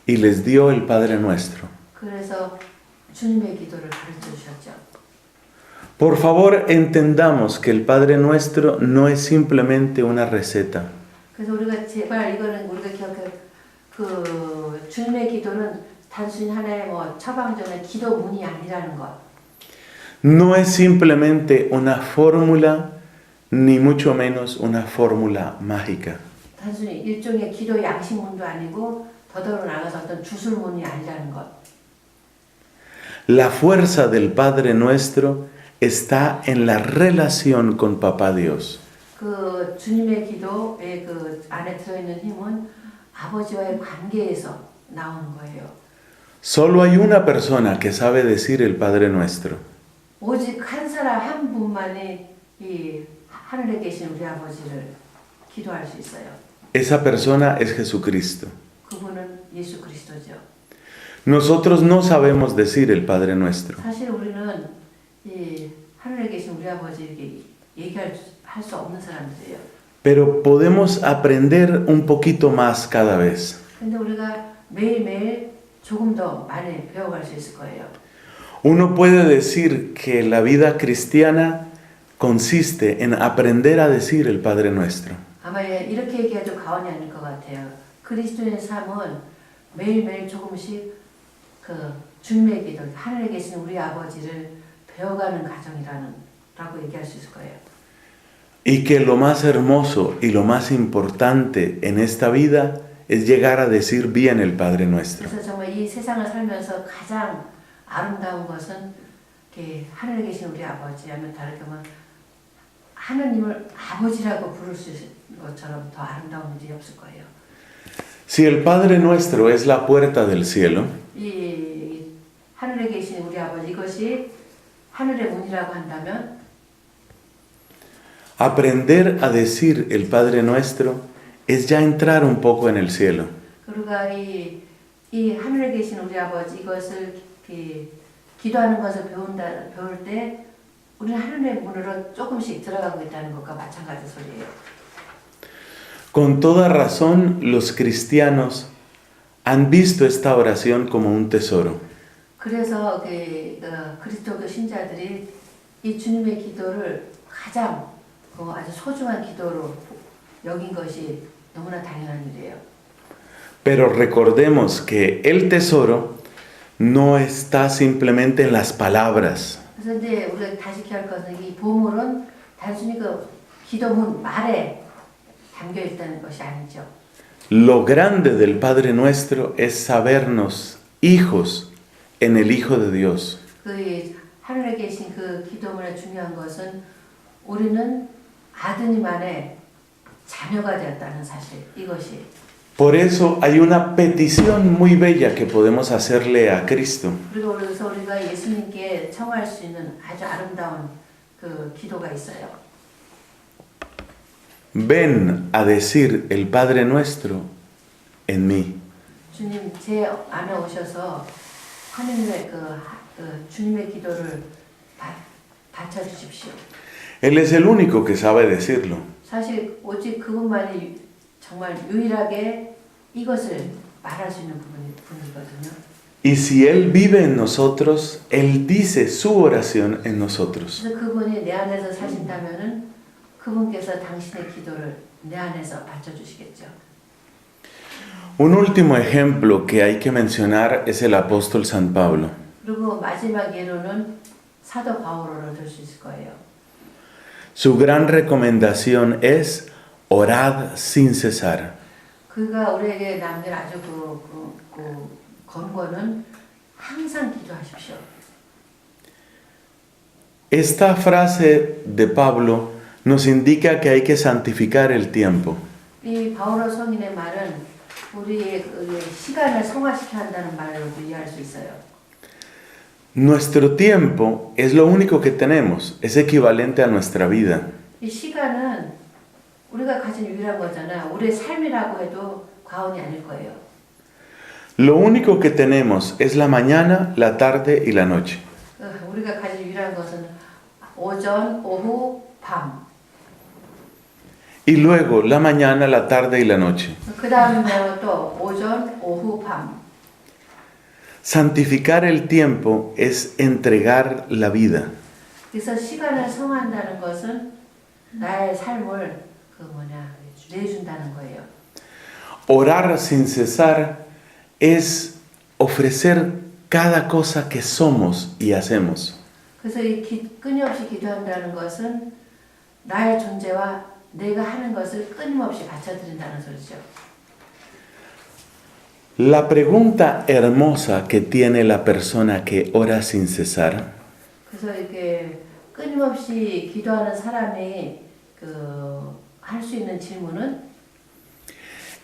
Speaker 1: y les dio el Padre Nuestro.
Speaker 2: 그래서 주님의 기도를 가르쳐 주셨죠.
Speaker 1: Por favor, entendamos que el Padre Nuestro no es simplemente una receta.
Speaker 2: 그래서 우리가 제발 이거는 우리가 기억해 그 주님의 기도는 단순히 하나의 뭐 처방전의 기도문이 아니라는 것.
Speaker 1: No es simplemente una fórmula, ni mucho menos una fórmula mágica.
Speaker 2: 단순히 일종의 기도 양식문도 아니고 더더러 나가서 어떤 주술문이 아니라는 것.
Speaker 1: La fuerza del Padre Nuestro está en la relación con Papá Dios.
Speaker 2: 그 주님의 기도의 그 안에 들어있는 힘은 아버지와의 관계에서 나오는 거예요.
Speaker 1: Solo hay una persona que sabe decir el Padre Nuestro.
Speaker 2: 오직 한 사람 한 분만이 이 하늘에 계신 우리 아버지를 기도할 수 있어요.
Speaker 1: Esa persona es Jesucristo.
Speaker 2: 그분은 예수 그리스도죠.
Speaker 1: Nosotros no sabemos decir el Padre Nuestro,
Speaker 2: 사실 우리는 이 하늘에 계신 우리 아버지에게 얘기할 수 없는 사람들이에요.
Speaker 1: pero podemos aprender un poquito más cada vez.
Speaker 2: 근데 우리가 매일매일 조금 더 많이 배워갈 수 있을 거예요.
Speaker 1: Uno puede decir que la vida cristiana consiste en aprender a decir el Padre Nuestro.
Speaker 2: 아마 이렇게 얘기해도 과언이 아닐 것 같아요. 그리스도인의 삶은 매일매일 조금씩 그 주님의 기도, 하늘에 계신 우리 아버지를 배워가는 과정이라고 얘기할 수 있을 거예요.
Speaker 1: Y que lo más hermoso y lo más importante en esta vida es llegar a decir bien el Padre Nuestro.
Speaker 2: 그래서 정말 이 세상을 살면서 가장 아름다운 것은 하늘에 계신 우리 아버지 하면 다르게 하면 하나님을 아버지라고 부를 수 있는 것처럼 더 아름다운 일이 없을 거예요.
Speaker 1: Si el Padre Nuestro es la puerta del cielo,
Speaker 2: 이 하늘에 계신 우리 아버지 이것이 하늘의 문이라고 한다면
Speaker 1: aprender a decir el Padre Nuestro es ya entrar un poco en el cielo.
Speaker 2: 그러가 이 하늘에 계신 우리 아버지 이것을 기도하는 것을 배울 때 우리는 하늘의 문으로 조금씩 들어가고 있다는 것과 마찬가지 소리예요.
Speaker 1: Con toda razón, los cristianos han visto esta oración como un tesoro.
Speaker 2: 그래서 그리스도교 신자들이 이 주님의 기도를 가장 아주 소중한 기도로 여긴 것이 너무나 당연한 일이에요.
Speaker 1: Pero recordemos que el tesoro no está simplemente en las palabras.
Speaker 2: 그래서 이제 우리가 다시 기억할 것은 이 보물은 단순히 그 기도문 말에 담겨 있다는 것이 아니죠.
Speaker 1: Lo grande del Padre Nuestro es sabernos hijos en el Hijo de Dios.
Speaker 2: 그 하늘에 계신 그 기도문의 중요한 것은 우리는 아드님 안에 자녀가 되었다는 사실 이것이.
Speaker 1: Por eso hay una petición muy bella que podemos hacerle a Cristo.
Speaker 2: 그리고 그래서 우리가 예수님께 청할 수 있는 아주 아름다운 그 기도가 있어요.
Speaker 1: Ven a decir el Padre Nuestro en mí.
Speaker 2: 주님 제 안에 오셔서 하느님의 그 주님의 기도를 바쳐 주십시오.
Speaker 1: Él es el único que sabe decirlo.
Speaker 2: 사실 오직 그분만이 정말 유일하게 이것을 말할 수 있는 분이거든요.
Speaker 1: Y si Él vive en nosotros, Él dice su oración en nosotros.
Speaker 2: 그래서 그분이 내 안에서 사신다면은 그분께서 당신의 기도를 내 안에서 바쳐 주시겠죠.
Speaker 1: Un último ejemplo que hay que mencionar es el apóstol San Pablo.
Speaker 2: 그리고 마지막 예로는 사도 바울을 들 수 있을 거예요.
Speaker 1: Su gran recomendación es orad sin cesar.
Speaker 2: 그가 우리에게 남긴 아주 그 권고는 항상 기도하십시오.
Speaker 1: Esta frase de Pablo nos indica que hay que santificar el tiempo.
Speaker 2: 이 바울어 성인의 말은 우리의 시간을 성화시켜야 한다는 말로도 이해할 수 있어요.
Speaker 1: Nuestro tiempo es lo único que tenemos, es equivalente a nuestra vida.
Speaker 2: 이 시간은 우리가 가진 유일한 거잖아요. 우리의 삶이라고 해도 과언이 아닐 거예요.
Speaker 1: Lo único que tenemos es la mañana, la tarde y la noche.
Speaker 2: 우리가 가진 유일한 것은 오전, 오후, 밤.
Speaker 1: Y luego la mañana, la tarde y la noche.
Speaker 2: 그 다음에 또 오전, 오후, 밤.
Speaker 1: Santificar el tiempo es entregar la vida.
Speaker 2: 그래서 시간을 성한다는 것은 나의 삶을 내준다는 거예요.
Speaker 1: Orar sin cesar es ofrecer cada cosa que somos y hacemos.
Speaker 2: 그래서 끊임없이 기도한다는 것은 나의 존재와 내가 하는 것을 끊임없이 바쳐드린다는 소리죠.
Speaker 1: La pregunta hermosa que tiene la persona que ora sin cesar
Speaker 2: 그래서 이렇게 끊임없이 기도하는 사람이 할 수 있는 질문은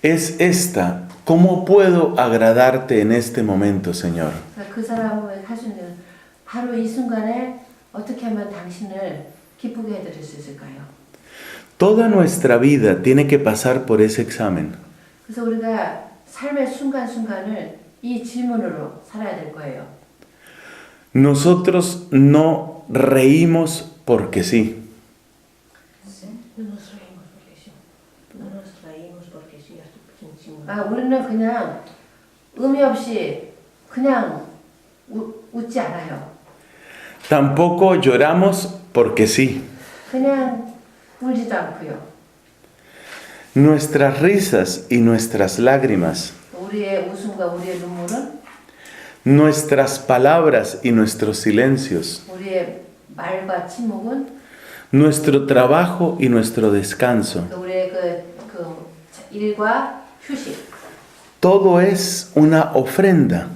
Speaker 1: es esta: ¿cómo puedo agradarte en este momento, Señor?
Speaker 2: 그 사람은 할 수 있는 바로 이 순간에 어떻게 하면 당신을 기쁘게 해드릴 수 있을까요?
Speaker 1: Toda nuestra vida tiene que pasar por ese examen.
Speaker 2: 그래서 우리가 삶의 순간순간을 이 질문으로 살아야 될 거예요.
Speaker 1: Nosotros no reímos porque sí.
Speaker 2: 우리는 그냥 의미 없이 그냥 웃지 않아요.
Speaker 1: Tampoco lloramos porque sí.
Speaker 2: 그냥 울지도 않고요.
Speaker 1: Nuestras risas y nuestras lágrimas,
Speaker 2: 우리의 웃음과 우리의 눈물은
Speaker 1: nuestras palabras y nuestros silencios,
Speaker 2: 우리의 말과 침묵은
Speaker 1: nuestro trabajo y nuestro descanso,
Speaker 2: 우리의 그 일과 휴식,
Speaker 1: todo es una ofrenda.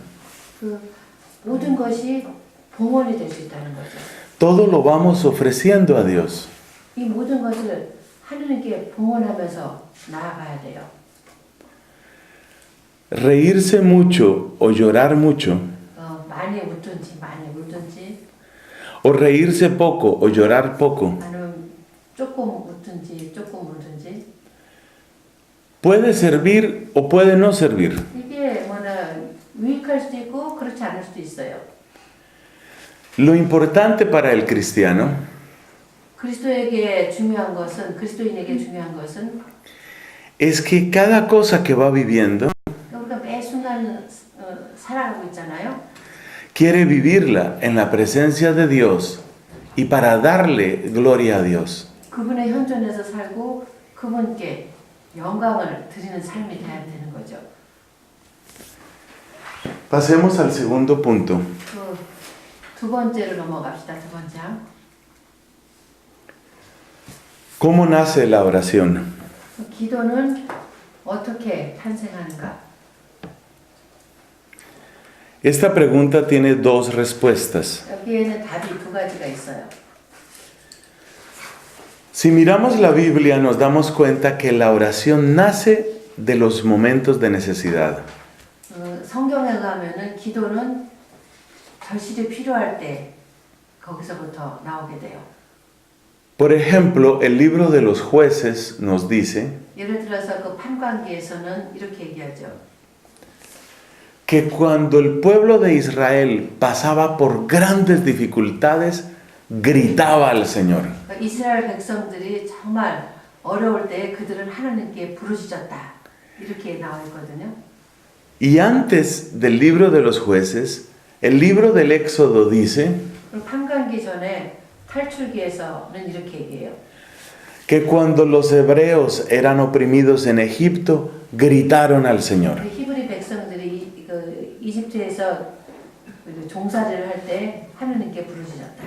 Speaker 2: 그 모든 것이 봉헌이 될 수 있다는 거죠.
Speaker 1: Todo lo vamos ofreciendo a Dios.
Speaker 2: 이 모든 것을 하느님께 봉헌하면서 나아가야 돼요.
Speaker 1: Reírse mucho o llorar mucho,
Speaker 2: 많이 웃든지 많이 울든지,
Speaker 1: o reírse poco o llorar poco,
Speaker 2: 아니면 조금 웃든지 조금 울든지,
Speaker 1: puede servir o puede no servir.
Speaker 2: 이게 유익할 수도 있고 그렇지 않을 수도 있어요.
Speaker 1: Lo importante para el cristiano
Speaker 2: 그리스도인에게 중요한 것은
Speaker 1: es que cada cosa que va viviendo
Speaker 2: 우리가 매 순간 살아가고 있잖아요.
Speaker 1: quiere vivirla en la presencia de Dios y para darle gloria a Dios.
Speaker 2: 그분의 현존에서 살고 그분께 영광을 드리는 삶이 돼야 되는 거죠.
Speaker 1: Pasemos al segundo punto.
Speaker 2: 두 번째로 넘어갑시다. 두 번째.
Speaker 1: ¿Cómo nace la oración?
Speaker 2: 기도는 어떻게 탄생하는가?
Speaker 1: Esta pregunta tiene dos respuestas.
Speaker 2: 여기에는 답이 두 가지가 있어요.
Speaker 1: Si miramos la Biblia, nos damos cuenta que la oración nace de los momentos de necesidad.
Speaker 2: 성경에 가면은 기도는 절실히 필요할 때 거기서부터 나오게 돼요.
Speaker 1: Por ejemplo, el libro de los jueces nos dice
Speaker 2: 예를 들어서 그 판관기에서는 이렇게 얘기하죠.
Speaker 1: que cuando el pueblo de Israel pasaba por grandes dificultades, gritaba al Señor.
Speaker 2: 이스라엘 백성들이 정말 어려울 때 그들은 하나님께 부르짖었다. 이렇게 나와 있거든요.
Speaker 1: Y antes del libro de los jueces, el libro del Éxodo dice
Speaker 2: 판관기 전에 탈출기에서는 이렇게 얘기해요.
Speaker 1: que cuando los hebreos eran oprimidos en Egipto, gritaron al Señor.
Speaker 2: 히브리 백성들이 이집트에서 종살이를 할 때 하나님께 부르짖었다.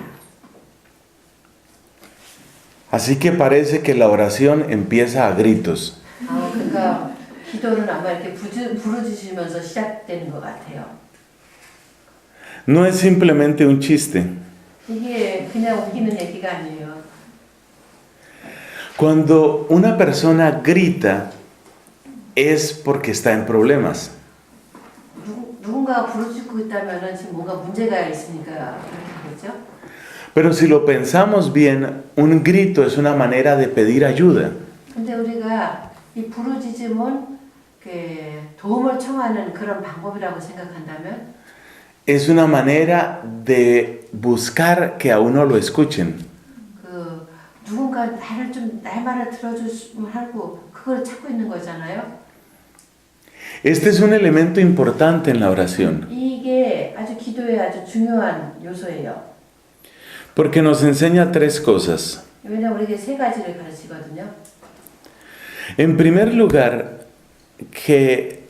Speaker 1: Así que parece que la oración empieza a gritos.
Speaker 2: 그러니까 기도는 아마 이렇게 부르짖으면서 시작되는 것 같아요.
Speaker 1: No es simplemente un chiste.
Speaker 2: 이게 그냥 웃기는 얘기가 아니에요.
Speaker 1: Cuando una persona grita es porque está en problemas.
Speaker 2: 누군가가 부르짖고 있다면은 지금 뭔가 문제가 있으니까 그렇게 되죠.
Speaker 1: Pero si lo pensamos bien, un grito es una manera de pedir ayuda.
Speaker 2: 근데 우리가 이 부르짖음은 도움을 청하는 그런 방법이라고 생각한다면
Speaker 1: Es una manera de buscar que a uno lo escuchen.
Speaker 2: 누군가 날 말을 들어줬으면 하고 그걸 찾고 있는 거잖아요.
Speaker 1: Este es un elemento importante en la oración.
Speaker 2: 이게 아주 기도의 아주 중요한 요소예요.
Speaker 1: Porque nos enseña tres cosas.
Speaker 2: 왜냐면 우리에게 세 가지를 가르치거든요.
Speaker 1: En primer lugar, que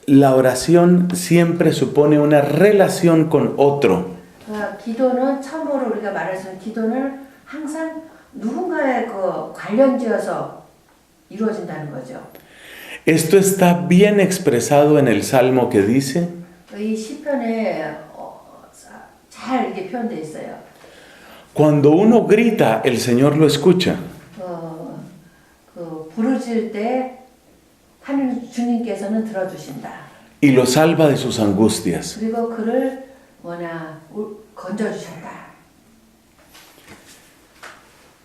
Speaker 1: la oración siempre supone una relación con otro.
Speaker 2: 그러니까 기도는 처음으로 우리가 말할 수 있는 기도는 항상 누군가의 그 관련지어서 이루어진다는 거죠.
Speaker 1: Esto está bien expresado en el Salmo que dice,
Speaker 2: 이 시편에 잘 이렇게 표현되어 있어요.
Speaker 1: cuando uno grita, el Señor lo escucha.
Speaker 2: 그 부르짖을 때 하나님 주님께서는 들어주신다.
Speaker 1: Y lo salva de sus angustias.
Speaker 2: 그리고 그를 건져주셨다.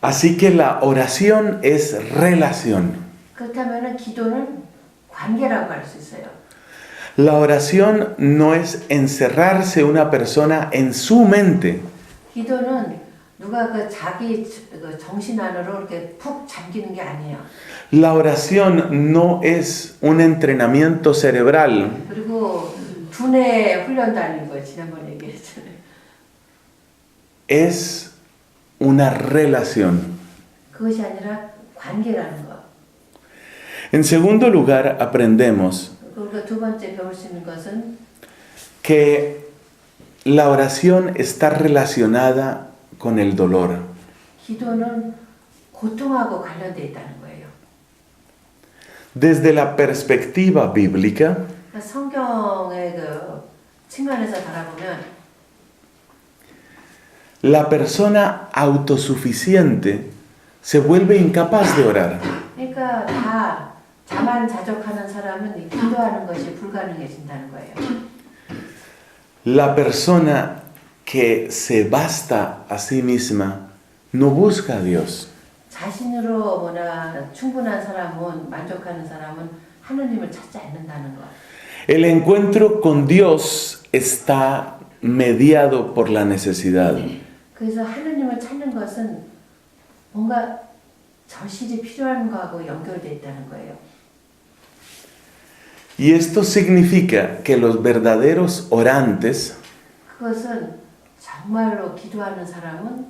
Speaker 1: Así que la oración es relación.
Speaker 2: 그렇다면 기도는 관계라고 할 수 있어요.
Speaker 1: La oración no es encerrarse una persona en su mente.
Speaker 2: 기도는 누가 그 자기 정신 안으로 이렇게 푹 잠기는 게 아니에요.
Speaker 1: La oración no es un entrenamiento cerebral.
Speaker 2: 그리고 두뇌 훈련도 아닌 거예요. 지난번에 얘기했잖아요.
Speaker 1: Es una relación.
Speaker 2: 그것이 아니라 관계라는 거.
Speaker 1: En segundo lugar, aprendemos
Speaker 2: 그리고 두 번째 배울 수 있는 것은
Speaker 1: que la oración está relacionada con el dolor.
Speaker 2: 기도는 고통하고 관련되어 있다는 거예요.
Speaker 1: Desde la perspectiva bíblica,
Speaker 2: 그러니까 성경의 그 측면에서 바라보면
Speaker 1: la persona autosuficiente se vuelve incapaz de orar.
Speaker 2: 그러니까 다 자만자족하는 사람은 기도하는 것이 불가능해진다는 거예요.
Speaker 1: La persona que se basta a sí misma no busca a Dios.
Speaker 2: 자신으로 충분한 사람은 만족하는 사람은 하느님을 찾지 않는다는 거.
Speaker 1: El encuentro con Dios está mediado por la necesidad.
Speaker 2: 그래서 하느님을 찾는 것은 뭔가 절실히 필요한 거하고 연결되어 있다는 거예요.
Speaker 1: Y esto significa que los verdaderos orantes
Speaker 2: 그것은 정말로 기도하는 사람은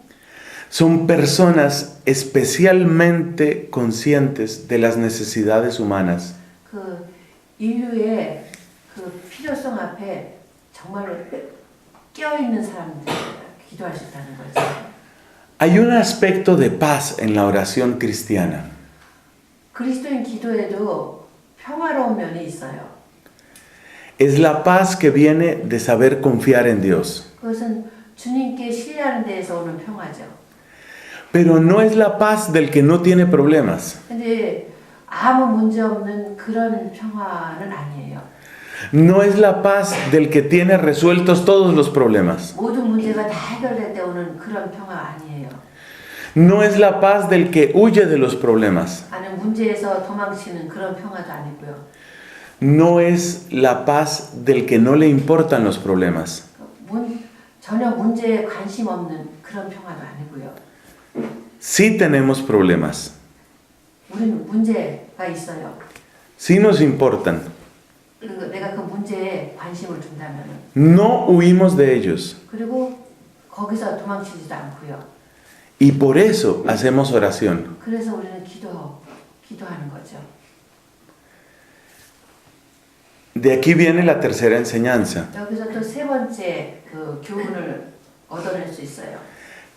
Speaker 1: son personas especialmente conscientes de las necesidades humanas.
Speaker 2: 그 인류의 그 필요성 앞에 정말로 깨어 있는 사람들 기도할 수 있다는 거죠.
Speaker 1: Hay un aspecto de paz en la oración cristiana.
Speaker 2: 그리스도인 기도에도 평화로운 면이 있어요.
Speaker 1: Es la paz que viene de saber confiar en Dios.
Speaker 2: 그것은 주님께 신뢰하는 데에서 오는 평화죠.
Speaker 1: Pero no es la paz del que no tiene problemas.
Speaker 2: 근데 아무 문제 없는 그런 평화는 아니에요.
Speaker 1: No es la paz del que tiene resueltos todos los problemas.
Speaker 2: 모든 문제가 다 해결될 때 오는 그런 평화 아니에요.
Speaker 1: No es la paz del que huye de los problemas.
Speaker 2: 아니 문제에서 도망치는 그런 평화도 아니고요.
Speaker 1: No es la paz del que no le importan los problemas.
Speaker 2: 전혀 문제에 관심 없는 그런 평화도 아니고요.
Speaker 1: Sí tenemos problemas.
Speaker 2: 우리는 문제가 있어요.
Speaker 1: Sí nos importan.
Speaker 2: 그리고 내가 그 문제에 관심을 둔다면
Speaker 1: No huimos de ellos.
Speaker 2: 그리고 거기서 도망치지도 않고요.
Speaker 1: Y por eso hacemos oración.
Speaker 2: 그래서 우리는 기도하는 거죠.
Speaker 1: De aquí viene la tercera enseñanza.
Speaker 2: 여기서 또 세 번째 그 교훈을 얻어낼 수 있어요.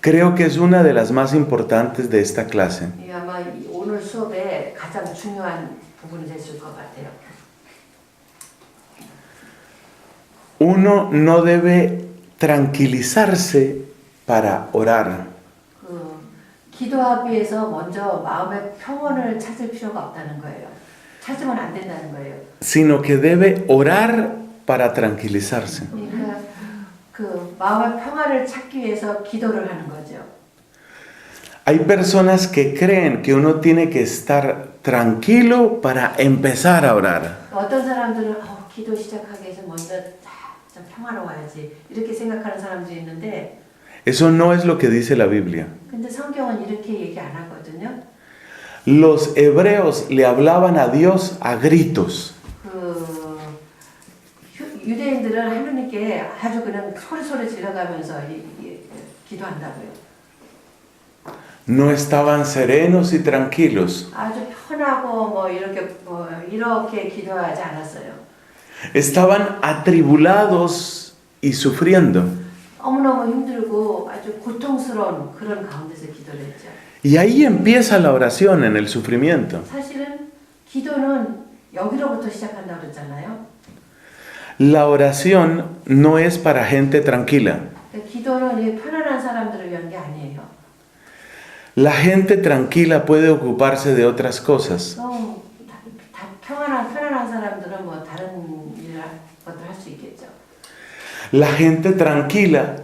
Speaker 1: Creo que es una de las más importantes de esta clase.
Speaker 2: 이 아마 오늘 수업의 가장 중요한 부분이 됐을 것 같아요.
Speaker 1: Uno no debe tranquilizarse para orar.
Speaker 2: 기도하기 위해서 먼저 마음의 평온을 찾을 필요가 없다는 거예요. 찾으면 안 된다는 거예요.
Speaker 1: Sino que debe orar para tranquilizarse.
Speaker 2: 그러니까 그 마음의 평화를 찾기 위해서 기도를 하는 거죠.
Speaker 1: Hay personas que creen que uno tiene que estar tranquilo para empezar a orar.
Speaker 2: 어떤 사람들은 기도 시작하기 위해서 먼저 좀 평화로워야지 이렇게 생각하는 사람들이 있는데
Speaker 1: Eso no es lo que dice la Biblia.
Speaker 2: 근데 성경은 이렇게 얘기 안 하거든요.
Speaker 1: Los hebreos le hablaban a Dios a gritos.
Speaker 2: 유대인들은 하느님께 아주 그냥 소리 질러가면서 기도한다고요.
Speaker 1: no estaban serenos y tranquilos.
Speaker 2: 아주 편하고 이렇게 기도하지 않았어요.
Speaker 1: Estaban atribulados y sufriendo.
Speaker 2: 너무너무 힘들고 아주 고통스러운 그런 가운데서 기도를 했죠.
Speaker 1: Y ahí empieza la oración en el sufrimiento.
Speaker 2: 사실은 기도는 여기로부터 시작한다고 그랬잖아요.
Speaker 1: La oración no es para gente tranquila.
Speaker 2: 기도는 이 편안한 사람들을 위한 게 아니에요.
Speaker 1: La gente tranquila puede ocuparse de otras cosas.
Speaker 2: 다 편안한 사람들은 뭐 다른 것들 할 수 있겠죠.
Speaker 1: La gente tranquila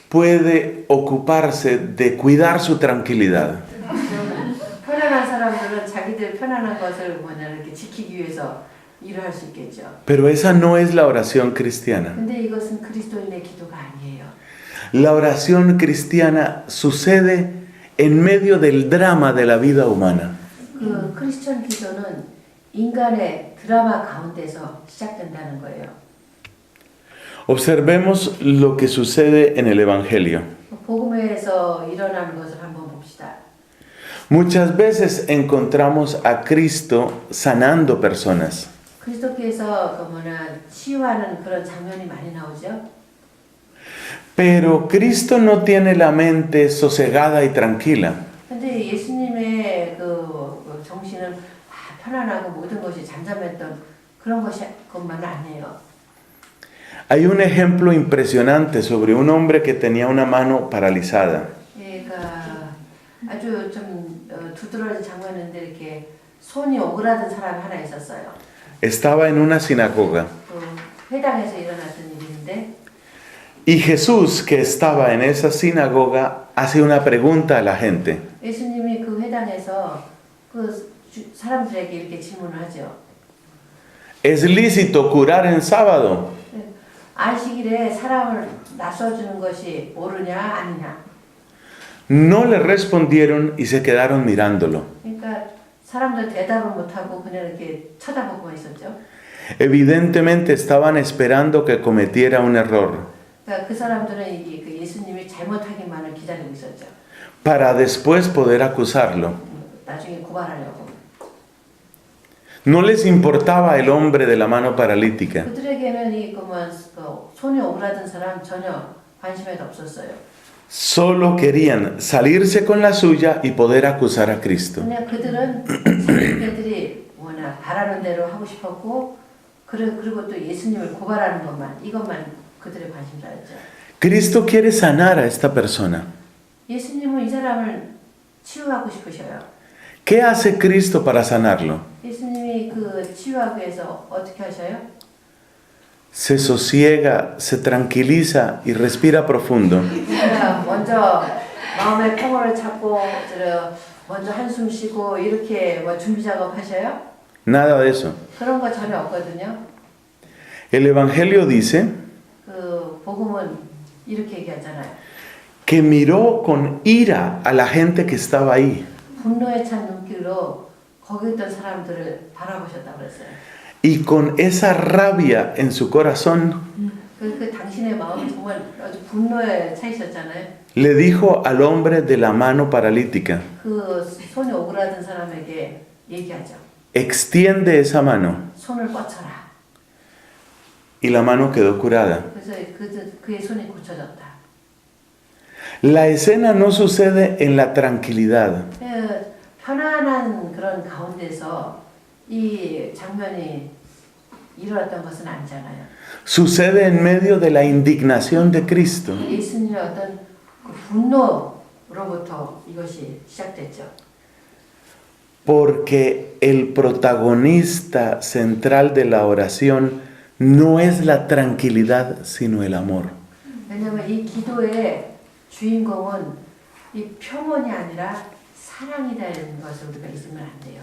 Speaker 1: puede ocuparse de cuidar su tranquilidad.
Speaker 2: 편안한 사람들은 자기들 편안한 것을 이렇게 지키기 위해서 일을 할 수 있겠죠.
Speaker 1: Pero esa no es la oración cristiana.
Speaker 2: 근데 이것은 그리스도인의 기도가 아니에요.
Speaker 1: La oración cristiana sucede en medio del drama de la vida humana.
Speaker 2: 그 크리스천 기도는 인간의 드라마 가운데서 시작된다는 거예요.
Speaker 1: Observemos lo que sucede en el Evangelio.
Speaker 2: 복음에서 일어나는 것을 한번 봅시다.
Speaker 1: Muchas veces encontramos a Cristo sanando personas.
Speaker 2: 그리스도께서 치유하는 그런 장면이 많이 나오죠.
Speaker 1: Pero Cristo no tiene la mente sosegada y tranquila.
Speaker 2: 근데 예수님의 정신은 편안하고 모든 것이 잠잠했던 그런 것만은 아니에요.
Speaker 1: Hay un ejemplo impresionante sobre un hombre que tenía una mano paralizada.
Speaker 2: 아주 좀 두드러진 장면인데 이렇게 손이 오그라든 사람이 하나 있었어요.
Speaker 1: Estaba en una sinagoga.
Speaker 2: 회당에서 일어났던 일인데.
Speaker 1: Y Jesús, que estaba en esa sinagoga, hace una pregunta a la gente.
Speaker 2: 예수님이 그 회당에서 사람들에게 이렇게 질문을 하죠.
Speaker 1: ¿Es lícito curar en sábado?
Speaker 2: 안식일에 사람을 나서주는 것이 옳으냐 아니냐.
Speaker 1: No le respondieron y se quedaron mirándolo.
Speaker 2: 그러니까 사람들 대답을 못하고 그냥 이렇게 쳐다보고만 있었죠.
Speaker 1: Evidentemente estaban esperando que cometiera un error.
Speaker 2: 그러니까 그 사람들은 예수님이 잘못하기만을 기다리고 있었죠.
Speaker 1: Para después poder acusarlo.
Speaker 2: 나중에 고발하려고.
Speaker 1: No les importaba el hombre de la mano paralítica.
Speaker 2: 그들에게는 손이 오그라든 사람 전혀 관심에도 없었어요.
Speaker 1: Solo querían salirse con la suya y poder acusar a Cristo.
Speaker 2: 그냥 그들은 자기들이 바라는 대로 하고 싶었고 그리고 또 예수님을 고발하는 이것만 그들의 관심사였죠.
Speaker 1: Cristo quiere sanar a esta persona.
Speaker 2: 예수님은 이 사람을 치유하고 싶으셔요.
Speaker 1: ¿Qué hace Cristo para sanarlo?
Speaker 2: 예수님이 치유하기 위해서 어떻게 하셔요?
Speaker 1: Se sosiega, se tranquiliza y respira profundo.
Speaker 2: 먼저 마음의 평온을 찾고 먼저 한숨 쉬고 이렇게 준비 작업하셔요?
Speaker 1: Nada de eso.
Speaker 2: 그런 거 전혀 없거든요.
Speaker 1: El Evangelio dice
Speaker 2: 복음은 이렇게 얘기하잖아요.
Speaker 1: Que miró con ira a la gente que estaba ahí.
Speaker 2: 분노에 찬 눈길로 거기 있던 사람들을 바라보셨다고 그랬어요.
Speaker 1: Y con esa rabia en su corazón,
Speaker 2: 당신의 마음이 정말 아주 분노에 차 있었잖아요.
Speaker 1: le dijo al hombre de la mano paralítica,
Speaker 2: 손이 오그라든 사람에게 얘기하죠.
Speaker 1: extiende esa mano.
Speaker 2: 손을 뻗쳐라.
Speaker 1: Y la mano quedó curada.
Speaker 2: 그래서 그의 손이 고쳐졌다.
Speaker 1: La escena no sucede en la tranquilidad.
Speaker 2: 편안한 그런 가운데서 이 장면이 일어났던 것은 아니잖아요.
Speaker 1: Sucede en medio de la indignación de Cristo.
Speaker 2: 예수님의 어떤 분노로부터 이것이 시작됐죠.
Speaker 1: Porque el protagonista central de la oración no es la tranquilidad, sino el amor.
Speaker 2: 왜냐하면 이 기도의 주인공은 이 평온이 아니라 사랑이라는 것을 우리가 잊으면 안 돼요.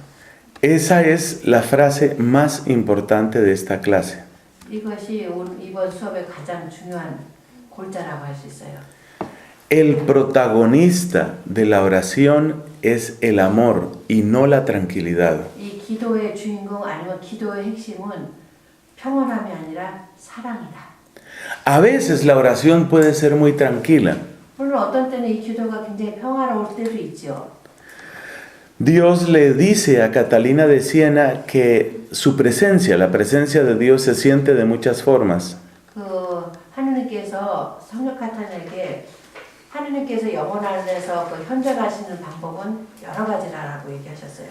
Speaker 1: Esa es la frase más importante de esta clase.
Speaker 2: 이것이 이번 수업의 가장 중요한 골자라고 할 수 있어요.
Speaker 1: El protagonista de la oración es el amor y no la tranquilidad.
Speaker 2: 이 기도의 주인공 아니면 기도의 핵심은 평온함이 아니라 사랑이다.
Speaker 1: A veces la oración puede ser muy tranquila.
Speaker 2: 물론 어떤 때는 이 기도가 굉장히 평화로울 때도 있죠.
Speaker 1: Dios le dice a Catalina de Siena que su presencia, la presencia de Dios, se siente de muchas formas.
Speaker 2: 그 하느님께서 성령 카타에게 하느님께서 영혼 안에서 그 현존하시는 방법은 여러 가지라고 얘기하셨어요.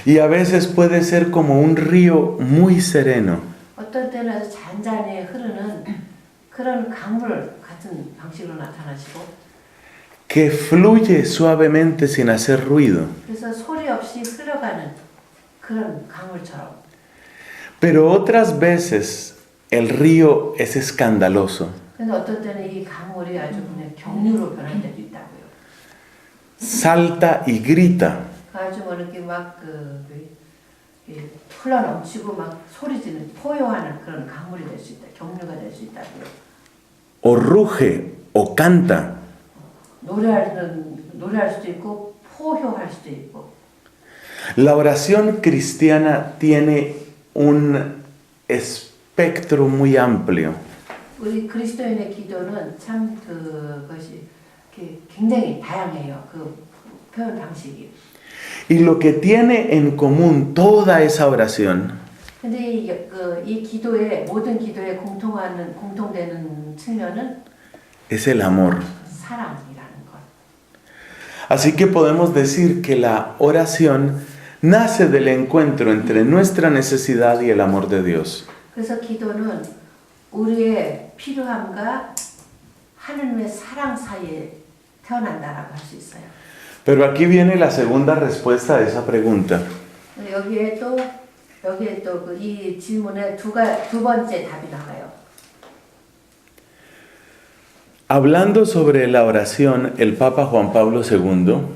Speaker 1: Y a veces puede ser como un río muy sereno,
Speaker 2: 어떤 때는 아주 잔잔히 흐르는 그런 강물 같은 방식으로 나타나시고,
Speaker 1: que fluye suavemente sin hacer ruido.
Speaker 2: 그래서 소리 없이 흘러가는 그런 강물처럼.
Speaker 1: Pero otras veces el río es escandaloso.
Speaker 2: 근데 어떤 때는 이 강물이 아주 그냥 경류로 변할 때도 있다고요.
Speaker 1: Salta y grita.
Speaker 2: 아주 뭐 이렇게 막 흘러 넘치고 막 소리 지르는 포효하는 그런 강물이 될 수 있다. 경류가 될 수 있다고요.
Speaker 1: O ruge o canta.
Speaker 2: 노래할 수도 있고 포효할 수도 있고.
Speaker 1: La oración cristiana tiene un espectro muy amplio.
Speaker 2: 우리 그리스도인의 기도는 참 그것이 굉장히 다양해요. 그 표현 방식이.
Speaker 1: Y lo que tiene en común toda esa oración
Speaker 2: 근데 이 기도의 모든 기도에 공통되는 측면은
Speaker 1: es el amor.
Speaker 2: 사랑이라는 것.
Speaker 1: Así que podemos decir que la oración nace del encuentro entre nuestra necesidad y el amor de Dios.
Speaker 2: 그래서 기도는 우리의 필요함과 하느님의 사랑 사이에 태어난다라고 할 수 있어요.
Speaker 1: Pero aquí viene la segunda respuesta a esa pregunta.
Speaker 2: 여기에 또 이 질문에 두 번째 답이 나와요.
Speaker 1: Hablando sobre la oración, el Papa Juan Pablo II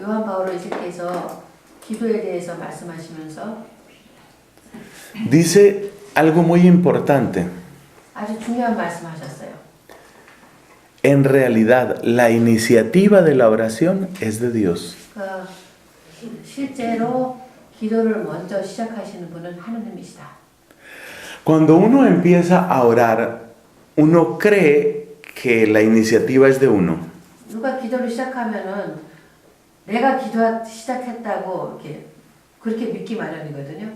Speaker 2: 요한 바오로 2세께서 기도에 대해서 말씀하시면서
Speaker 1: dice algo muy importante.
Speaker 2: 아주 중요한 말씀하셨어요.
Speaker 1: En realidad, la iniciativa de la oración es de Dios.
Speaker 2: 실제로 기도를 먼저 시작하시는 분은 하느님이시다.
Speaker 1: Cuando uno empieza a orar, uno cree que la iniciativa es de uno.
Speaker 2: 누가 기도를 시작하면은 내가 시작했다고 그렇게 믿기 마련이거든요.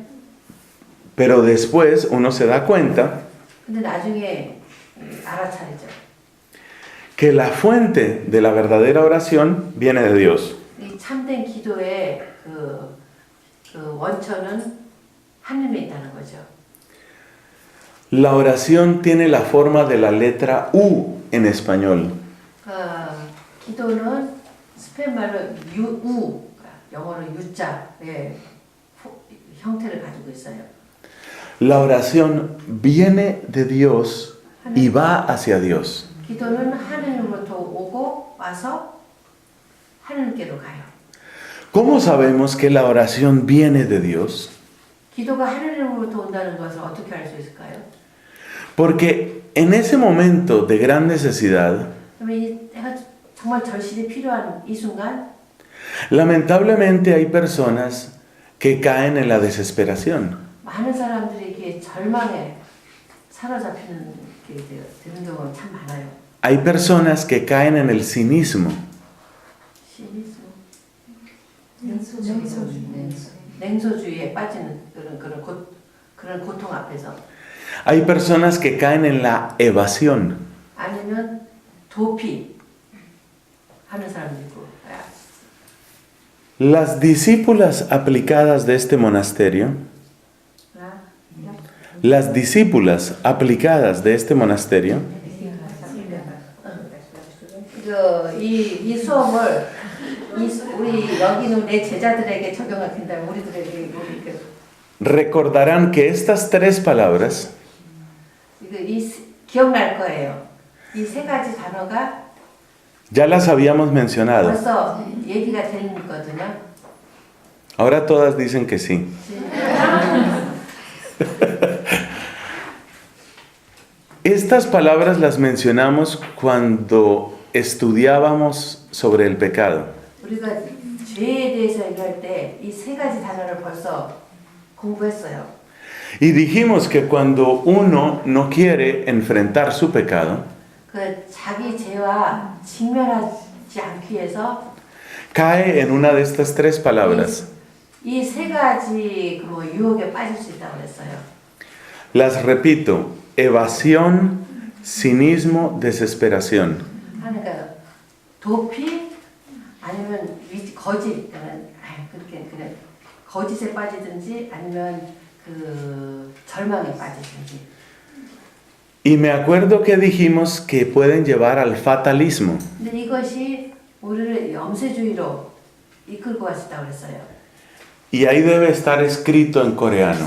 Speaker 1: Pero después uno se da cuenta
Speaker 2: 근데 나중에 알아차리죠.
Speaker 1: que la fuente de la verdadera oración viene de Dios.
Speaker 2: 이 참된 기도의 그 원천은 하느님에 있다는 거죠.
Speaker 1: La oración tiene la forma de la letra U en español.
Speaker 2: 기도는 스페인 말로 U, 영어로 U자의 형태를 가지고 있어요.
Speaker 1: La oración viene de Dios y va hacia Dios.
Speaker 2: 기도는 하느님으로부터 오고 와서 하느님께로 가요.
Speaker 1: ¿Cómo sabemos que la oración viene de Dios?
Speaker 2: 기도가 하느님으로부터 온다는 것을 어떻게 알 수 있을까요?
Speaker 1: Porque en ese momento de gran necesidad,
Speaker 2: 정말 절실히 필요한 이 순간,
Speaker 1: lamentablemente hay personas que caen en la desesperación.
Speaker 2: 많은 사람들이 이렇게 절망에 사로잡히는 게 되는 경우가 참 많아요.
Speaker 1: Hay personas que caen en el cinismo.
Speaker 2: 냉소주의에 빠지는 그런 고통 앞에서.
Speaker 1: Hay personas que caen en la evasión.
Speaker 2: 아니면 도피 하는 사람도 있고.
Speaker 1: Las discípulas aplicadas de este monasterio, las discípulas aplicadas de este monasterio,
Speaker 2: 이 수업을 우리 여기 있는 내 제자들에게 적용할 텐데 우리들에게
Speaker 1: recordarán que estas tres palabras
Speaker 2: 기억날 거예요. 이 세 가지 단어가
Speaker 1: ya las habíamos mencionado.
Speaker 2: 벌써 얘기가 되거든요.
Speaker 1: Ahora todas dicen que sí. Estas palabras las mencionamos cuando estudiábamos sobre el pecado.
Speaker 2: 우리가 죄에 대해서 얘기할 때 이 세 가지 단어를 벌써 공부했어요.
Speaker 1: Y dijimos que cuando uno no quiere enfrentar su pecado,
Speaker 2: 그 자기 죄와 직면하지 않기 위해서
Speaker 1: cae en una de estas tres palabras.
Speaker 2: 이 세 가지 그 뭐 유혹에 빠질 수 있다고 그랬어요.
Speaker 1: Las repito, evasión, cinismo, desesperación.
Speaker 2: 그러니까 도피 아니면 거짓 그렇게 그냥 거짓에 빠지든지 아니면 그 절망에 빠지든지.
Speaker 1: Y me acuerdo que dijimos que pueden llevar al fatalismo.
Speaker 2: 근데 이것이 우리를 염세주의로 이끌고 갈 수 있다고 그랬어요.
Speaker 1: Y ahí debe estar escrito en coreano.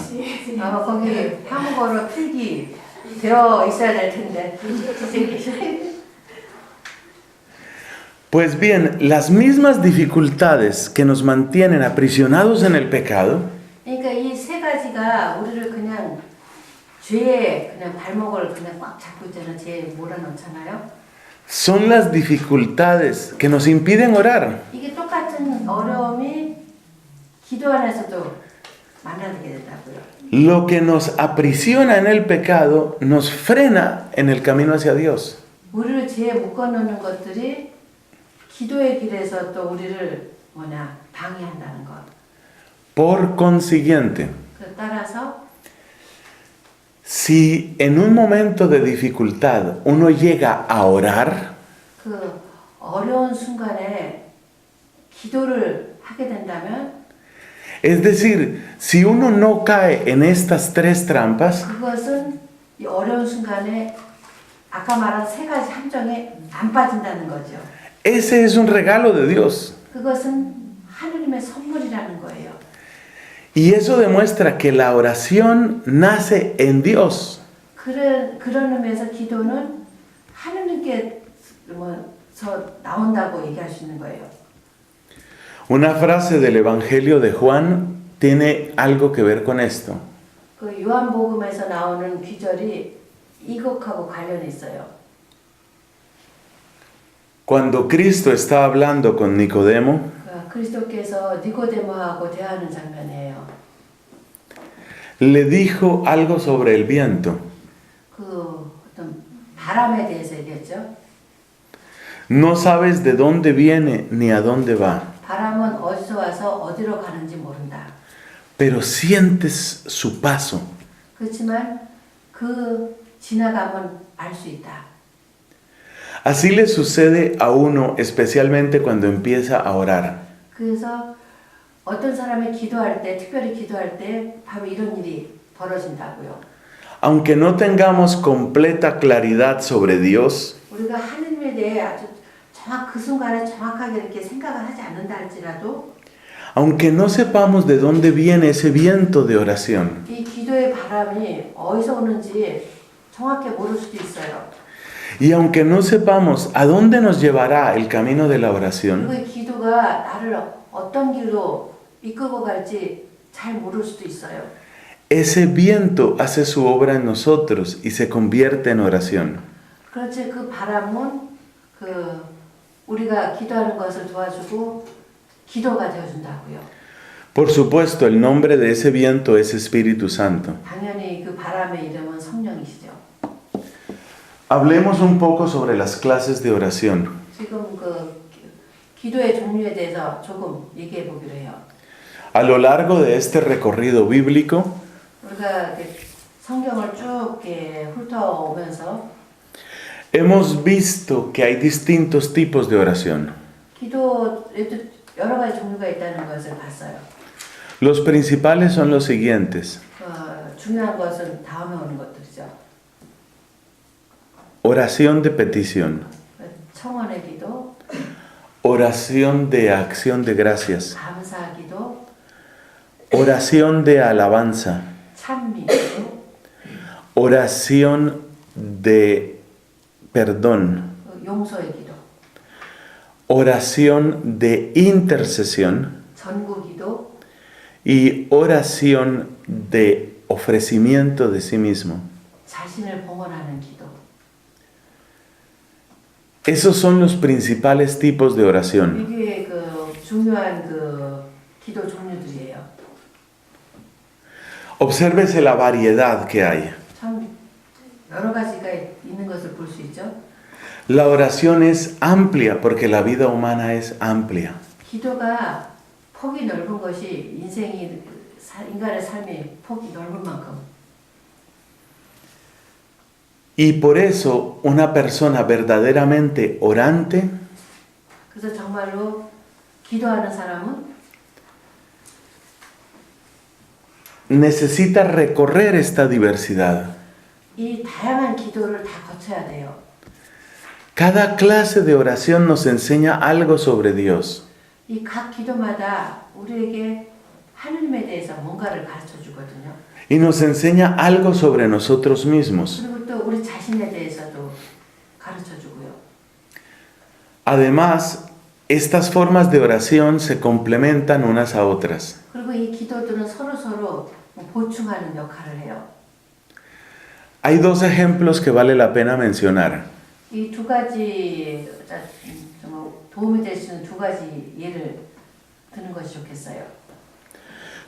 Speaker 2: 아마 거기 한국어로 필기 되어 있어야 될 텐데.
Speaker 1: Pues bien, las mismas dificultades que nos mantienen aprisionados en el pecado
Speaker 2: 그러니까 이 세 가지가 우리를 그냥 죄에 그냥 발목을 그냥 꽉 잡고 있잖아요. 죄에 몰아넣잖아요.
Speaker 1: son las dificultades que nos impiden orar.
Speaker 2: 이게 똑같은 어려움이 기도 안에서도 만나게 된다고요.
Speaker 1: Lo que nos aprisiona en el pecado nos frena en el camino hacia Dios.
Speaker 2: 우리를 죄에 묶어놓는 것들이 기도의 길에서 또 우리를 방해한다는 것.
Speaker 1: Por consiguiente,
Speaker 2: 따라서
Speaker 1: si en un momento de dificultad uno llega a orar,
Speaker 2: 그 어려운 순간에 기도를 하게 된다면
Speaker 1: es decir, si uno no cae en estas tres trampas,
Speaker 2: 그것은 이 어려운 순간에 아까 말한 세 가지 함정에 안 빠진다는 거죠.
Speaker 1: ese es un regalo de Dios.
Speaker 2: 그것은 하느님의 선물이라는 거예요.
Speaker 1: Y eso demuestra que la oración nace en Dios.
Speaker 2: 그런 의미에서 기도는 하느님께서 나온다고 얘기할 수 있는 거예요.
Speaker 1: Una frase del Evangelio de Juan tiene algo que ver con esto.
Speaker 2: 그 요한복음에서 나오는 귀절이 이것하고 관련이 있어요.
Speaker 1: Cuando Cristo está hablando con Nicodemo,
Speaker 2: 그리스도께서 니고데모하고 대하는 장면이에요.
Speaker 1: le dijo algo sobre el viento.
Speaker 2: 그 어떤 바람에 대해서 얘기했죠.
Speaker 1: No sabes de dónde viene ni a dónde va,
Speaker 2: 바람은 어디서 와서 어디로 가는지 모른다.
Speaker 1: pero sientes su paso.
Speaker 2: 그렇지만 그 지나가면 알 수 있다.
Speaker 1: Así le sucede a uno, especialmente cuando empieza a orar.
Speaker 2: 그래서 어떤 사람이 기도할 때, 특별히 기도할 때 바로 이런 일이 벌어진다고요.
Speaker 1: Aunque no tengamos completa claridad sobre Dios,
Speaker 2: 우리가 하느님에 대해 아주 그 순간에 정확하게 이렇게 생각을 하지 않는다 할지라도
Speaker 1: aunque no sepamos de dónde viene ese viento de oración,
Speaker 2: 이 기도의 바람이 어디서 오는지 정확히 모를 수도 있어요.
Speaker 1: y aunque no sepamos a dónde nos llevará el camino de la oración,
Speaker 2: 그 기도가 나를 어떤 길로 이끌고 갈지 잘 모를 수도 있어요.
Speaker 1: ese viento hace su obra en nosotros y se convierte en oración.
Speaker 2: 그렇지 그 바람은 우리가 기도하는 것을 도와주고 기도가 되어준다고요.
Speaker 1: Por supuesto, el nombre de ese viento es Espíritu Santo.
Speaker 2: 당연히 그 바람의 이름은 성령이시죠.
Speaker 1: Hablemos un poco sobre las clases de oración.
Speaker 2: 지금 그 기도의 종류에 대해서 조금 얘기해 보기로 해요.
Speaker 1: A lo largo de este recorrido bíblico,
Speaker 2: 우리가 성경을 쭉 훑어오면서
Speaker 1: hemos visto que hay distintos tipos de oración.
Speaker 2: 기도에도 여러 가지 종류가 있다는 것을 봤어요.
Speaker 1: Los principales son los siguientes.
Speaker 2: 중요한 것은 다음에 오는 것들이죠.
Speaker 1: Oración de petición.
Speaker 2: 청원의 기도,
Speaker 1: Oración de acción de gracias.
Speaker 2: 감사 기도,
Speaker 1: Oración de alabanza.
Speaker 2: 찬미 기도,
Speaker 1: Oración de perdón.
Speaker 2: 용서의 기도,
Speaker 1: Oración de intercesión.
Speaker 2: 전구 기도,
Speaker 1: Y oración de ofrecimiento de sí mismo.
Speaker 2: 자신을 봉헌하는 기도.
Speaker 1: Esos son los principales tipos de oración.
Speaker 2: 이게 중요한 기도 종류들이에요.
Speaker 1: Obsérvese la variedad que hay.
Speaker 2: 참 여러 가지가 있는 것을 볼 수 있죠.
Speaker 1: La oración es amplia porque la vida humana es amplia.
Speaker 2: 기도가 폭이 넓은 것이 인간의 삶의 폭이 넓은 만큼.
Speaker 1: Y por eso una persona verdaderamente orante
Speaker 2: 그래서 정말로 기도하는 사람은
Speaker 1: necesita recorrer esta diversidad.
Speaker 2: 이 다양한 기도를 다 거쳐야 돼요.
Speaker 1: Cada clase de oración nos enseña algo sobre Dios.
Speaker 2: 이 각 기도마다 우리에게 하느님에 대해서 뭔가를 가르쳐 주거든요.
Speaker 1: Y nos enseña algo sobre nosotros mismos.
Speaker 2: 그리고 또 우리 자신에 대해서도 가르쳐 주고요.
Speaker 1: Además, estas formas de oración se complementan unas a otras.
Speaker 2: 그리고 이 기도들은 서로 보충하는 역할을 해요.
Speaker 1: Hay dos ejemplos que vale la pena mencionar.
Speaker 2: 이 두 가지 좀 도움이 될 수 있는 두 가지 예를 드는 것이 좋겠어요.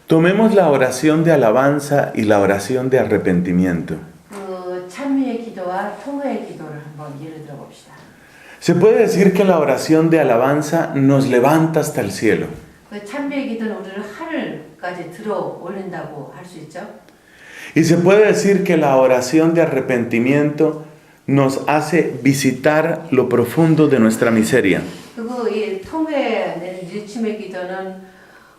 Speaker 1: Tomemos la oración de alabanza y la oración de arrepentimiento.
Speaker 2: 그 찬미의 기도와 통회의 기도를 한번 예를 들어 봅시다.
Speaker 1: Se puede decir que la oración de alabanza nos levanta hasta el cielo.
Speaker 2: 그 찬미의 기도는 우리를 하늘까지 들어 올린다고 할 수 있죠.
Speaker 1: Y se puede decir que la oración de arrepentimiento nos hace visitar lo profundo de nuestra miseria.
Speaker 2: 그리고 이 통회 일침의 기도는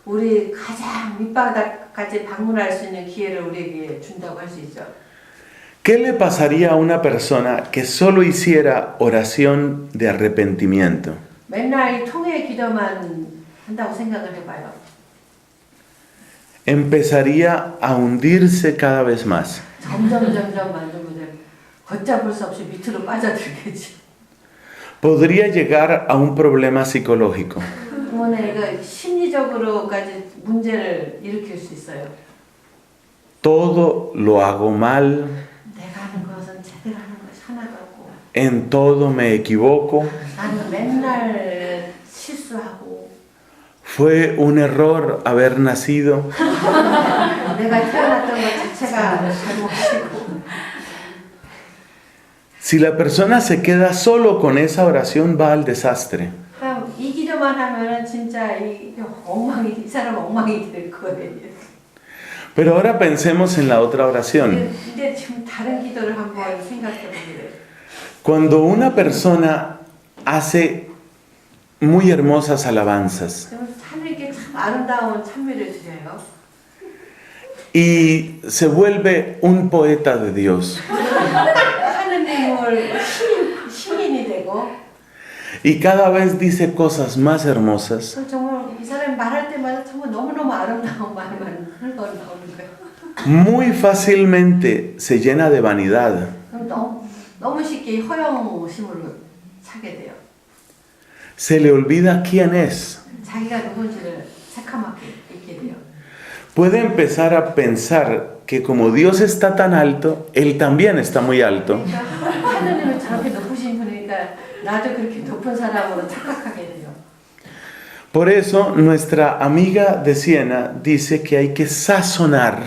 Speaker 2: 우리 가장 밑바닥까지 방문할 수 있는 기회를 우리에게 준다고 할 수 있죠.
Speaker 1: ¿Qué le pasaría a una persona que solo hiciera oración de arrepentimiento?
Speaker 2: 맨날 이 통회 기도만 한다고 생각을 해봐요.
Speaker 1: Empezaría a hundirse cada vez más.
Speaker 2: 점점 만들면 걷잡을 수 없이 밑으로 빠져들겠지.
Speaker 1: Podría llegar a un problema psicológico.
Speaker 2: 이거 심리적으로까지 문제를 일으킬 수 있어요.
Speaker 1: Todo lo hago mal.
Speaker 2: 내가 하는 것은 제대로 하는 것이 하나도 없고.
Speaker 1: En todo me equivoco.
Speaker 2: 나는 맨날 실수하고.
Speaker 1: Fue un error haber nacido.
Speaker 2: 내가 태어났던 것 자체가 잘못이고.
Speaker 1: Si la persona se queda solo con esa oración, va al desastre.
Speaker 2: 이 기도만 하면은 진짜 이 사람 엉망이 될 거예요.
Speaker 1: Pero ahora pensemos en la otra oración.
Speaker 2: 근데 지금 다른 기도를 한번 생각해 보세요.
Speaker 1: Cuando una persona hace muy hermosas alabanzas
Speaker 2: 하나님께 참 아름다운 찬미를 드려요.
Speaker 1: y se vuelve un poeta de Dios.
Speaker 2: 하나님을 시인이 되고
Speaker 1: Y cada vez dice cosas más hermosas.
Speaker 2: 정말 이 사람이 말할 때마다 정말 너무너무 아름다운 말만 흘러 나오는 거예요.
Speaker 1: Muy fácilmente se llena de vanidad.
Speaker 2: 그럼 너무 쉽게 허영심으로 차게 돼요.
Speaker 1: Se le olvida quién es.
Speaker 2: 자기가 누군지를 새카맣게 잊게 돼요.
Speaker 1: Puede empezar a pensar que como Dios está tan alto, Él también está muy alto.
Speaker 2: 그러니까 하나님은 저렇게 높으신 분이니까 나도 그렇게 높은 사람으로 착각하게 돼요.
Speaker 1: Por eso nuestra amiga de Siena dice que hay que sazonar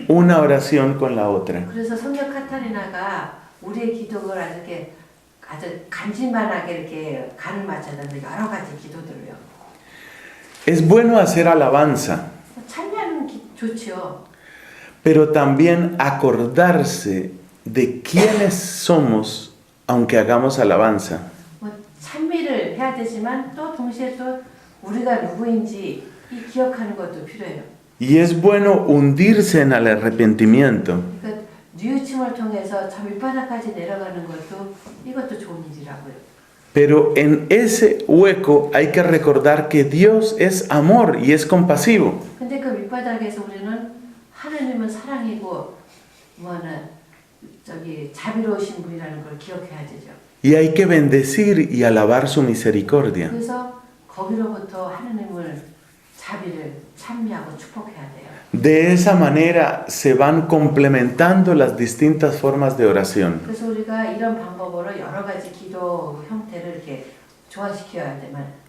Speaker 1: una oración con la otra.
Speaker 2: 그래서 성경 카타리나가 우리의 기도를 아주 간질만하게 이렇게 간을 맞춰야 되는데 여러 가지 기도들을요.
Speaker 1: Es bueno hacer alabanza,
Speaker 2: 찬미하는 좋지요.
Speaker 1: pero también acordarse de quiénes somos, aunque hagamos alabanza.
Speaker 2: 찬미를 해야 되지만 또 동시에 또 우리가 누구인지 이 기억하는 것도 필요해요.
Speaker 1: Y es bueno hundirse en el arrepentimiento.
Speaker 2: 그러니까 뉘우침을 통해서 저 밑바닥까지 내려가는 것도 이것도 좋은 일이라고요.
Speaker 1: Pero en ese hueco hay que recordar que Dios es amor y es compasivo.
Speaker 2: 근데 그 밑바닥에서 우리는 하나님은 사랑이고 자비로우신 분이라는 걸 기억해야 되죠.
Speaker 1: Y hay que bendecir y alabar su misericordia.
Speaker 2: 그래서 거기로부터 하나님을 자비를 찬미하고 축복해야 돼요.
Speaker 1: De esa manera se van complementando las distintas formas de oración.
Speaker 2: 그래서 우리가 이런 방법으로 여러 가지 기도 형태를 이렇게 조화시켜야 되면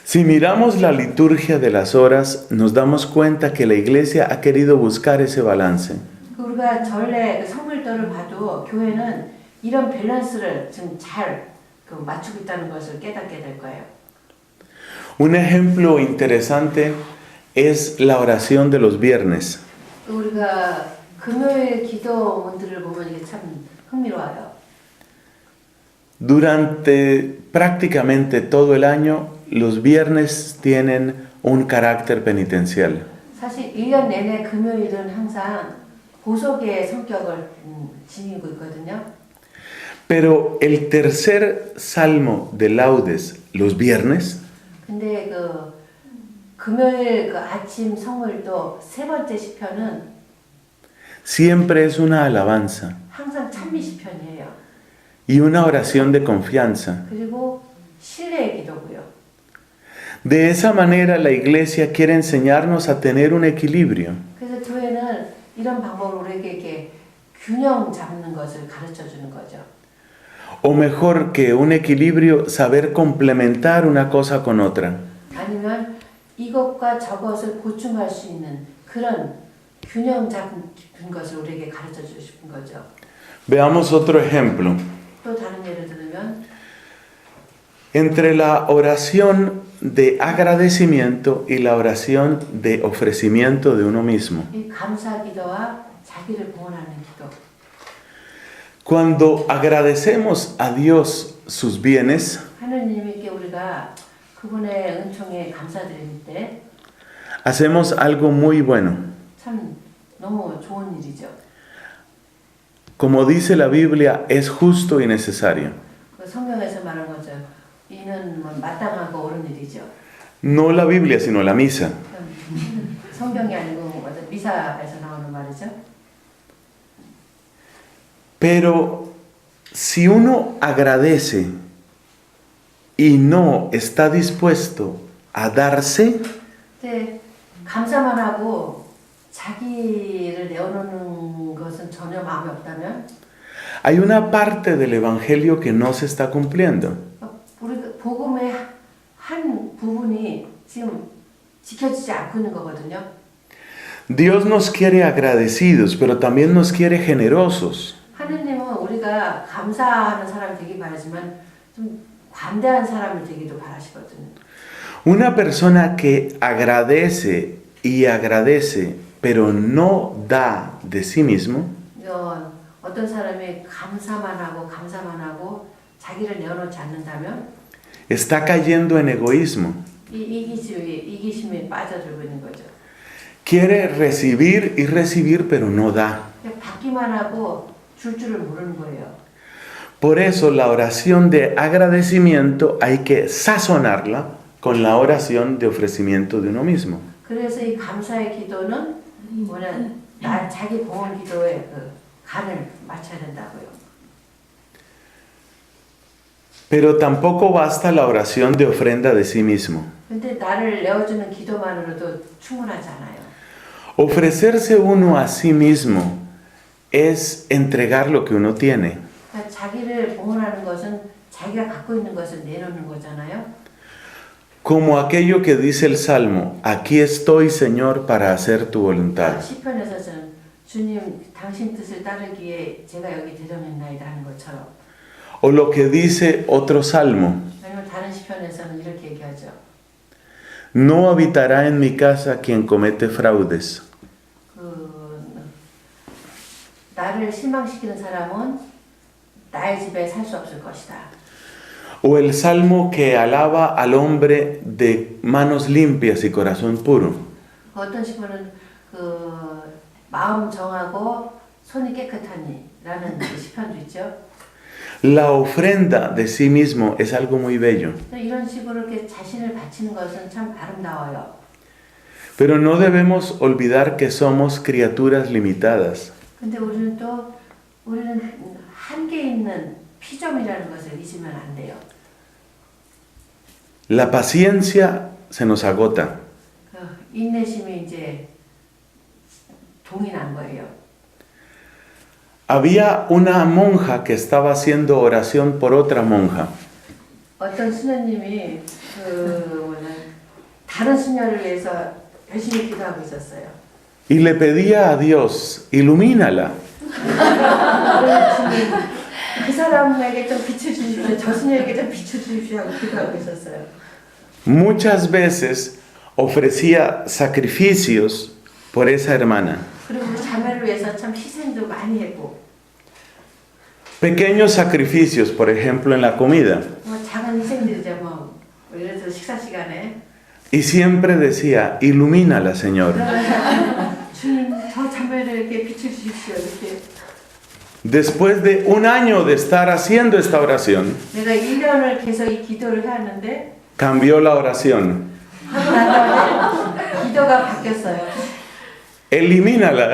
Speaker 1: Si miramos la liturgia de las horas, nos damos cuenta que la Iglesia ha querido buscar ese balance.
Speaker 2: 우리가 전례 성물도를 봐도 교회는 이런 밸런스를 지금 잘 맞추고 있다는 것을 깨닫게 될 거예요.
Speaker 1: Un ejemplo interesante es la oración de los viernes.
Speaker 2: 우리가 금요일 기도문들을 보면 이게 참 흥미로워요.
Speaker 1: Durante prácticamente todo el año, los viernes tienen un carácter penitencial.
Speaker 2: 사실 1년 내내 금요일은 항상 보석의 성격을 지니고 있거든요.
Speaker 1: Pero el tercer salmo de laudes, los viernes,
Speaker 2: 근데 금요일 아침 성물도 세 번째 시편은
Speaker 1: siempre es una alabanza
Speaker 2: 항상 찬미 시편이에요.
Speaker 1: y una oración de confianza.
Speaker 2: 그리고 신뢰의 기도고요.
Speaker 1: De esa manera la iglesia quiere enseñarnos a tener un equilibrio.
Speaker 2: 그래서 교회는 이런 방법으로 우리에게 이렇게 균형 잡는 것을 가르쳐 주는 거죠.
Speaker 1: O mejor que un equilibrio, saber complementar una cosa con otra.
Speaker 2: 아니면 이것과 저것을 보충할 수 있는 그런 균형 잡은 것을 우리에게 가르쳐 주고 싶은 거죠.
Speaker 1: Veamos otro ejemplo.
Speaker 2: 또 다른 예를 들면
Speaker 1: Entre la oración de agradecimiento y la oración de ofrecimiento de uno mismo.
Speaker 2: 이 감사 기도와 자기를 봉헌하는 기도.
Speaker 1: Cuando agradecemos a Dios sus bienes,
Speaker 2: 하느님께 우리가 그분의 은총에 감사드릴 때
Speaker 1: hacemos algo muy bueno.
Speaker 2: 참 너무 좋은 일이죠.
Speaker 1: Como dice la Biblia, es justo y necesario.
Speaker 2: 그 성경에서 말한 거죠. 이는 마땅하고 옳은 일이죠.
Speaker 1: No la Biblia, sino la misa.
Speaker 2: 성경이 아니고 미사에서 나오는 말이죠.
Speaker 1: Pero si uno agradece y no está dispuesto a darse,
Speaker 2: 근데 감사만 하고 자기를 내어놓는 것은 전혀 마음이 없다면
Speaker 1: hay una parte del Evangelio que no se está cumpliendo.
Speaker 2: 우리 복음의 한 부분이 지금 지켜지지 않고 있는 거거든요.
Speaker 1: Dios nos quiere agradecidos, pero también nos quiere generosos.
Speaker 2: 하느님은 우리가 감사하는 사람이 되기 바라지만 좀 관대한 사람이 되기도 바라시거든요.
Speaker 1: Una persona que agradece y agradece, pero no da de sí mismo,
Speaker 2: 어떤 사람이 감사만 하고 자기를 내어놓지 않는다면
Speaker 1: está cayendo en egoísmo.
Speaker 2: 이기심에 빠져들고 있는 거죠.
Speaker 1: Quiere recibir y recibir, pero no da.
Speaker 2: 받기만 하고 줄 줄을 모르는 거예요.
Speaker 1: Por eso la oración de agradecimiento hay que sazonarla con la oración de ofrecimiento de uno mismo.
Speaker 2: 그래서 이 감사의 기도는 자기 봉헌 기도의 간을 맞춰야 된다고요.
Speaker 1: Pero tampoco basta la oración de ofrenda de sí mismo.
Speaker 2: 근데 나를 내어주는 기도만으로도 충분하지 않아요.
Speaker 1: Ofrecerse uno a sí mismo es entregar lo que uno tiene.
Speaker 2: 그러니까 자기를 봉헌하는 것은 자기가 갖고 있는 것을 내놓는 거잖아요.
Speaker 1: Como aquello que dice el Salmo, aquí estoy, Señor, para hacer tu voluntad.
Speaker 2: 시편에서는 주님 당신 뜻을 따르기에 제가 여기 대령했나이다 하는 것처럼.
Speaker 1: O lo que dice otro Salmo,
Speaker 2: 아니면 다른 시편에서는 이렇게 얘기하죠.
Speaker 1: no habitará en mi casa quien comete fraudes.
Speaker 2: 나를 실망시키는 사람은 나의 집에 살 수 없을 것이다.
Speaker 1: O el salmo que alaba al hombre de manos limpias y corazón puro.
Speaker 2: 어떤 시편은 마음 정하고 손이 깨끗하니라는 시편도 있죠.
Speaker 1: La ofrenda de sí mismo es algo muy bello.
Speaker 2: 이런 식으로 이렇게 자신을 바치는 것은 참 아름다워요.
Speaker 1: Pero no debemos olvidar que somos criaturas limitadas.
Speaker 2: 근데 우리는 한계 있는 피조물이라는 것을 잊으면 안 돼요.
Speaker 1: La paciencia se nos agota.
Speaker 2: 인내심이 이제 동이 난 거예요.
Speaker 1: Había una monja que estaba haciendo oración por otra monja.
Speaker 2: 어떤 수녀님이 다른 수녀를 위해서 열심히 기도하고 있었어요.
Speaker 1: Y le pedía a Dios, ilumínala.
Speaker 2: 그 사람에게 좀 빛을 주십시오. 저수녀에게 좀 빛을 주십시오 하고 기도하고 있었어요.
Speaker 1: Muchas veces ofrecía sacrificios por esa hermana.
Speaker 2: 그리고 그 자매를 위해서 참 희생도 많이 했고.
Speaker 1: Pequeños sacrificios, por ejemplo, en la comida.
Speaker 2: 뭐 작은 희생들이죠. 뭐 예를 들어 식사 시간에.
Speaker 1: Y siempre decía, ilumínala, Señor.
Speaker 2: 주님, 저 자매에게 빛을 주십시오. 이렇게.
Speaker 1: Después de un año de estar haciendo esta oración,
Speaker 2: 내가 1년을 계속 이 기도를 해왔는데
Speaker 1: cambió la oración.
Speaker 2: 하고 난 다음에 기도가 바뀌었어요.
Speaker 1: Elimínala.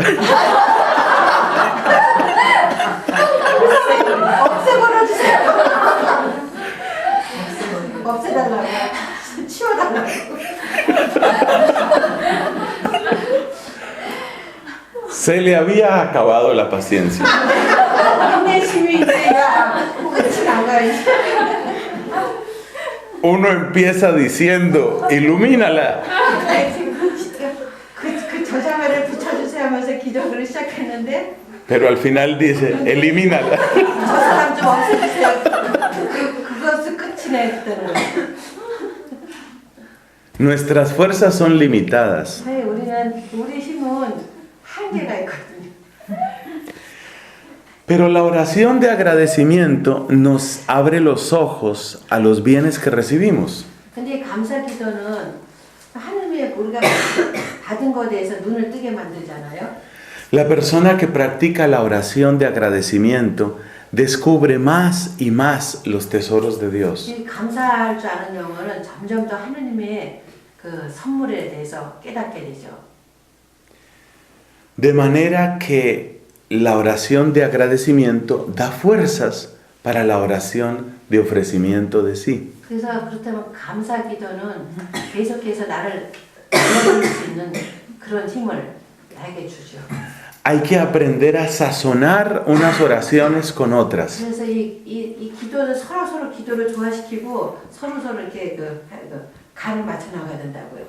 Speaker 2: 없애버려 주세요. 없애달라고. 치워달라고.
Speaker 1: Se le había acabado la paciencia.
Speaker 2: 인내심이 이제 끝이 나가요.
Speaker 1: Uno empieza diciendo, ilumínala.
Speaker 2: 그 저자매를 붙여주세요 하면서 기도를 시작했는데
Speaker 1: Pero al final dice, elimínala.
Speaker 2: 저 사람 좀 없애주세요. 그것은 끝이네 그때는.
Speaker 1: Nuestras fuerzas son limitadas.
Speaker 2: 네, 우리 힘은 한계가 있거든요.
Speaker 1: Pero la oración de agradecimiento nos abre los ojos a los bienes que recibimos.
Speaker 2: 근데 감사 기도는 하나님의 우리가 받은 것에 대해서 눈을 뜨게 만들잖아요.
Speaker 1: La persona que practica la oración de agradecimiento descubre más y más los tesoros de Dios.
Speaker 2: 이 감사할 줄 아는 영혼은 점점 더 하나님의 그 선물에 대해서 깨닫게 되죠.
Speaker 1: De manera que la oración de agradecimiento da fuerzas para la oración de ofrecimiento de sí.
Speaker 2: 그래서 그렇다면 감사 기도는 계속해서 나를 도와줄 수 있는 그런 힘을 나에게 주죠.
Speaker 1: Hay que aprender a sazonar unas oraciones con otras.
Speaker 2: 그래서 이 기도는 서로 기도를 조화시키고 서로 이렇게 그 간을 맞춰 나가야 된다고요.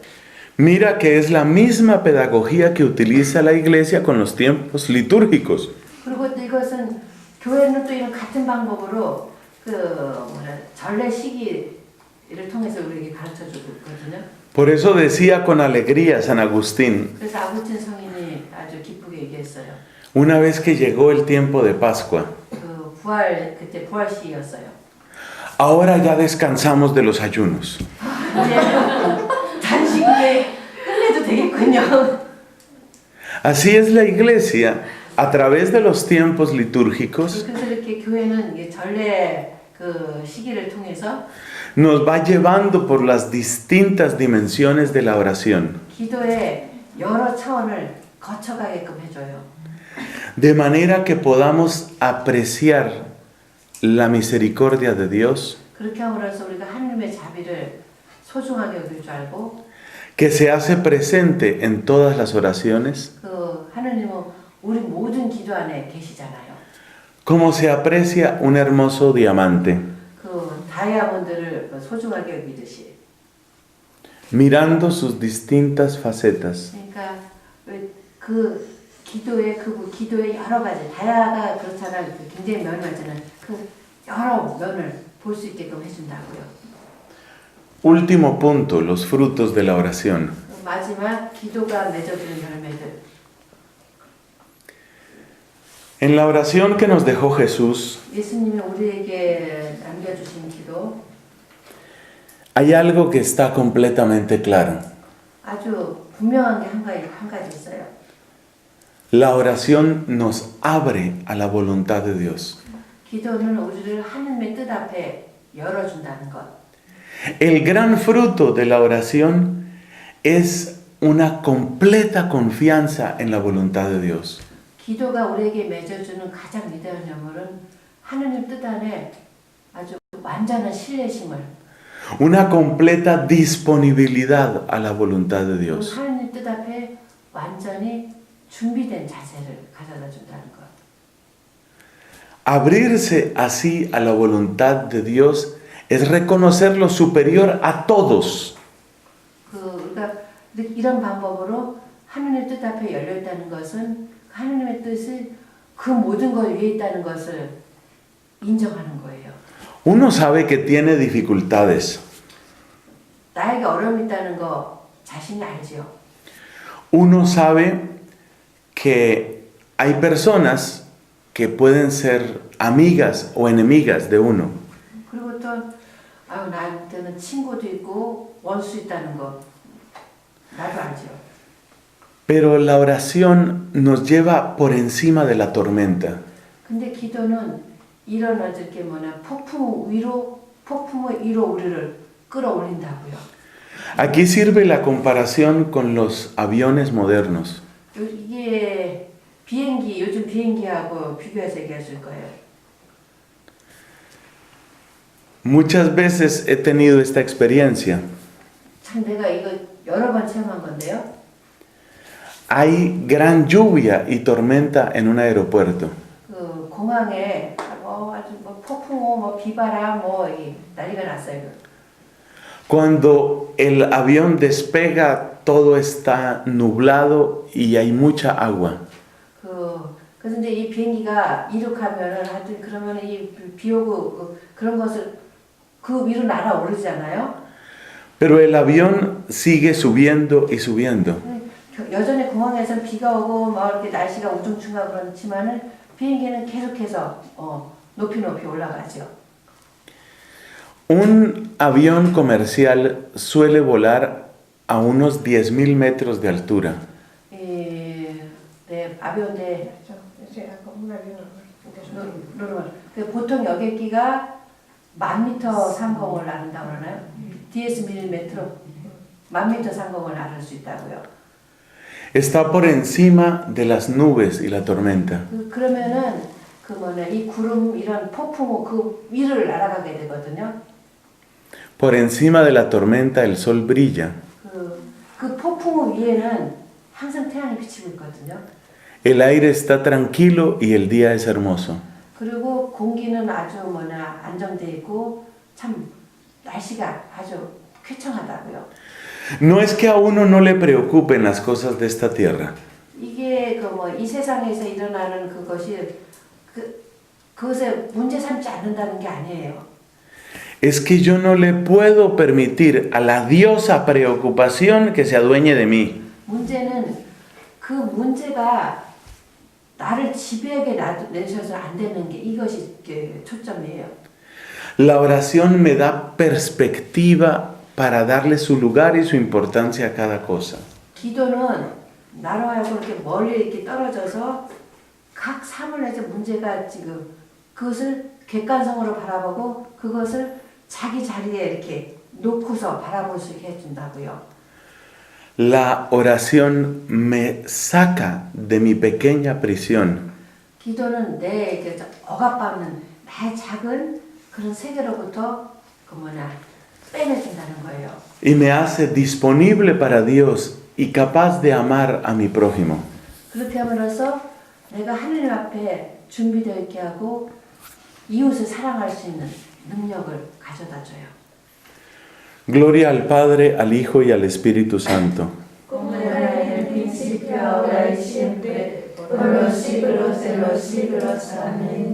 Speaker 1: Mira que es la misma pedagogía que utiliza la iglesia con los tiempos litúrgicos.
Speaker 2: 그리고 또 이것은 교회는 또 이런 같은 방법으로 전례 시기를 통해서 우리에게 가르쳐 주고 있거든요.
Speaker 1: Por eso decía con alegría San Agustín,
Speaker 2: 그래서 아구스틴 성인이 아주 기쁘게 얘기했어요.
Speaker 1: una vez que llegó el tiempo de Pascua,
Speaker 2: 그때 부활 시기였어요.
Speaker 1: ahora ya descansamos de los ayunos.
Speaker 2: 이제 단식에 끝내도 되겠군요.
Speaker 1: Así es la iglesia, a través de los tiempos litúrgicos,
Speaker 2: 그래서 이렇게 교회는 전례 그 시기를 통해서
Speaker 1: nos va llevando por las distintas dimensiones de la oración,
Speaker 2: 기도의 여러 차원을 거쳐가게끔 해줘요.
Speaker 1: de manera que podamos apreciar la misericordia de Dios,
Speaker 2: 그렇게 함으로써 우리가 하나님의 자비를 소중하게 여길 줄 알고
Speaker 1: que se hace presente en todas las oraciones,
Speaker 2: 그 하나님은 우리 모든 기도 안에 계시잖아요.
Speaker 1: como se aprecia un hermoso diamante,
Speaker 2: 그 다이아몬드를 소중하게 여기듯이.
Speaker 1: mirando sus distintas facetas.
Speaker 2: 그러니까 그 기도의 여러 가지 다이아가 그렇잖아요. 굉장히 면이 많잖아요. 그 여러 면을 볼 수 있게끔 해준다고요.
Speaker 1: Último punto, los frutos de la oración.
Speaker 2: 마지막 기도가 맺어주는 열매들.
Speaker 1: En la oración que nos dejó Jesús,
Speaker 2: 예수님이 우리에게 남겨주신 기도
Speaker 1: hay algo que está completamente claro.
Speaker 2: 아주 분명한 게 한 가지 있어요.
Speaker 1: La oración nos abre a la voluntad de Dios.
Speaker 2: 기도는 우리를 하나님의 뜻 앞에 열어준다는 것.
Speaker 1: El gran fruto de la oración es una completa confianza en la voluntad de Dios.
Speaker 2: 기도가 우리에게 맺어주는 가장 위대한 영물은 하나님 뜻 안에 아주 완전한 신뢰심을
Speaker 1: Una completa disponibilidad a la voluntad de Dios.
Speaker 2: 하나님 뜻 앞에 완전히 준비된 자세를 가져다 준다는 것.
Speaker 1: Abrirse así a la voluntad de Dios es reconocer lo superior a todos.
Speaker 2: 우리가 이런 방법으로 하나님의 뜻 앞에 열려 있다는 것은 하나님의 뜻이 그 모든 것 위에 있다는 것을 인정하는 거예요.
Speaker 1: Uno sabe que tiene dificultades.
Speaker 2: 나에게 어려움이 있다는 거 자신이 알지요.
Speaker 1: Uno sabe que hay personas que pueden ser amigas o enemigas de uno.
Speaker 2: 그리고 또 나한테는 친구도 있고 원수 있다는 거 나도 알지요.
Speaker 1: Pero la oración nos lleva por encima de la tormenta.
Speaker 2: 근데 기도는 이런 어저께 폭풍 위로 우리를 끌어올린다고요.
Speaker 1: Aquí sirve la comparación con los aviones modernos.
Speaker 2: 이게 요즘 비행기하고 비교해서 얘기하실 거예요.
Speaker 1: Muchas veces he tenido esta experiencia.
Speaker 2: 참 내가 이거 여러 번 체험한 건데요.
Speaker 1: Hay gran lluvia y tormenta en un aeropuerto.
Speaker 2: 그 공항에 아주 폭풍 비바람 난리가 났어요.
Speaker 1: Cuando el avión despega, todo está nublado y hay mucha agua.
Speaker 2: 그래서 이제 이 비행기가 이륙하면은 하여튼 그러면 이 비 오고 그런 것을 그 위로 날아오르잖아요.
Speaker 1: Pero el avión sigue subiendo y subiendo.
Speaker 2: 여전히 공항에서는 비가 오고 이렇게 날씨가 우중충하고 그렇지만은 비행기는 계속해서 높이 올라가죠.
Speaker 1: Un avión comercial suele volar a unos 10.000 metros de altura.
Speaker 2: 보통 여객기가 10,000m 상공을 나른다고 그러나요? DS-1000m 10,000m 상공을 나를 수 있다고요.
Speaker 1: Está por encima de las nubes y la tormenta.
Speaker 2: 그러면은 이 구름 이런 폭풍 그 위를 날아가게 되거든요.
Speaker 1: Por encima de la tormenta el sol brilla.
Speaker 2: 그 폭풍 위에는 항상 태양이 비치고 있거든요.
Speaker 1: El aire está tranquilo y el día es hermoso.
Speaker 2: 그리고 공기는 아주 안정돼 있고 참 날씨가 아주 쾌청하다고요.
Speaker 1: No es que a uno no le preocupen las cosas de esta tierra.
Speaker 2: 이게 이 세상에서 일어나는 그것이 그것에 문제 삼지 않는다는 게 아니에요.
Speaker 1: Es que yo no le puedo permitir a la diosa preocupación que se adueñe de mí.
Speaker 2: 문제는 그 문제가 나를 지배하게 내셔서 안 되는 게 이것이 초점이에요.
Speaker 1: La oración me da perspectiva para darle su lugar y su importancia a cada cosa.
Speaker 2: 기도는 나로 하여금 이렇게 멀리 이렇게 떨어져서 각 사물에서 문제가 지금 그것을 객관성으로 바라보고 그것을 자기 자리에 이렇게 놓고서 바라볼 수 있게 해준다고요.
Speaker 1: La oración me saca de mi pequeña prisión.
Speaker 2: 기도는 내 억압받는 나의 작은 그런 세계로부터 빼내준다는 거예요.
Speaker 1: Y me hace disponible para Dios y capaz de amar a mi prójimo.
Speaker 2: 그렇게 함으로써 내가 하나님 앞에 준비되어 있게 하고 이웃을 사랑할 수 있는 능력을 가져다줘요.
Speaker 1: Gloria al Padre, al Hijo y al Espíritu Santo.
Speaker 2: Como era en el principio, ahora y siempre, por los siglos de los siglos. Amén.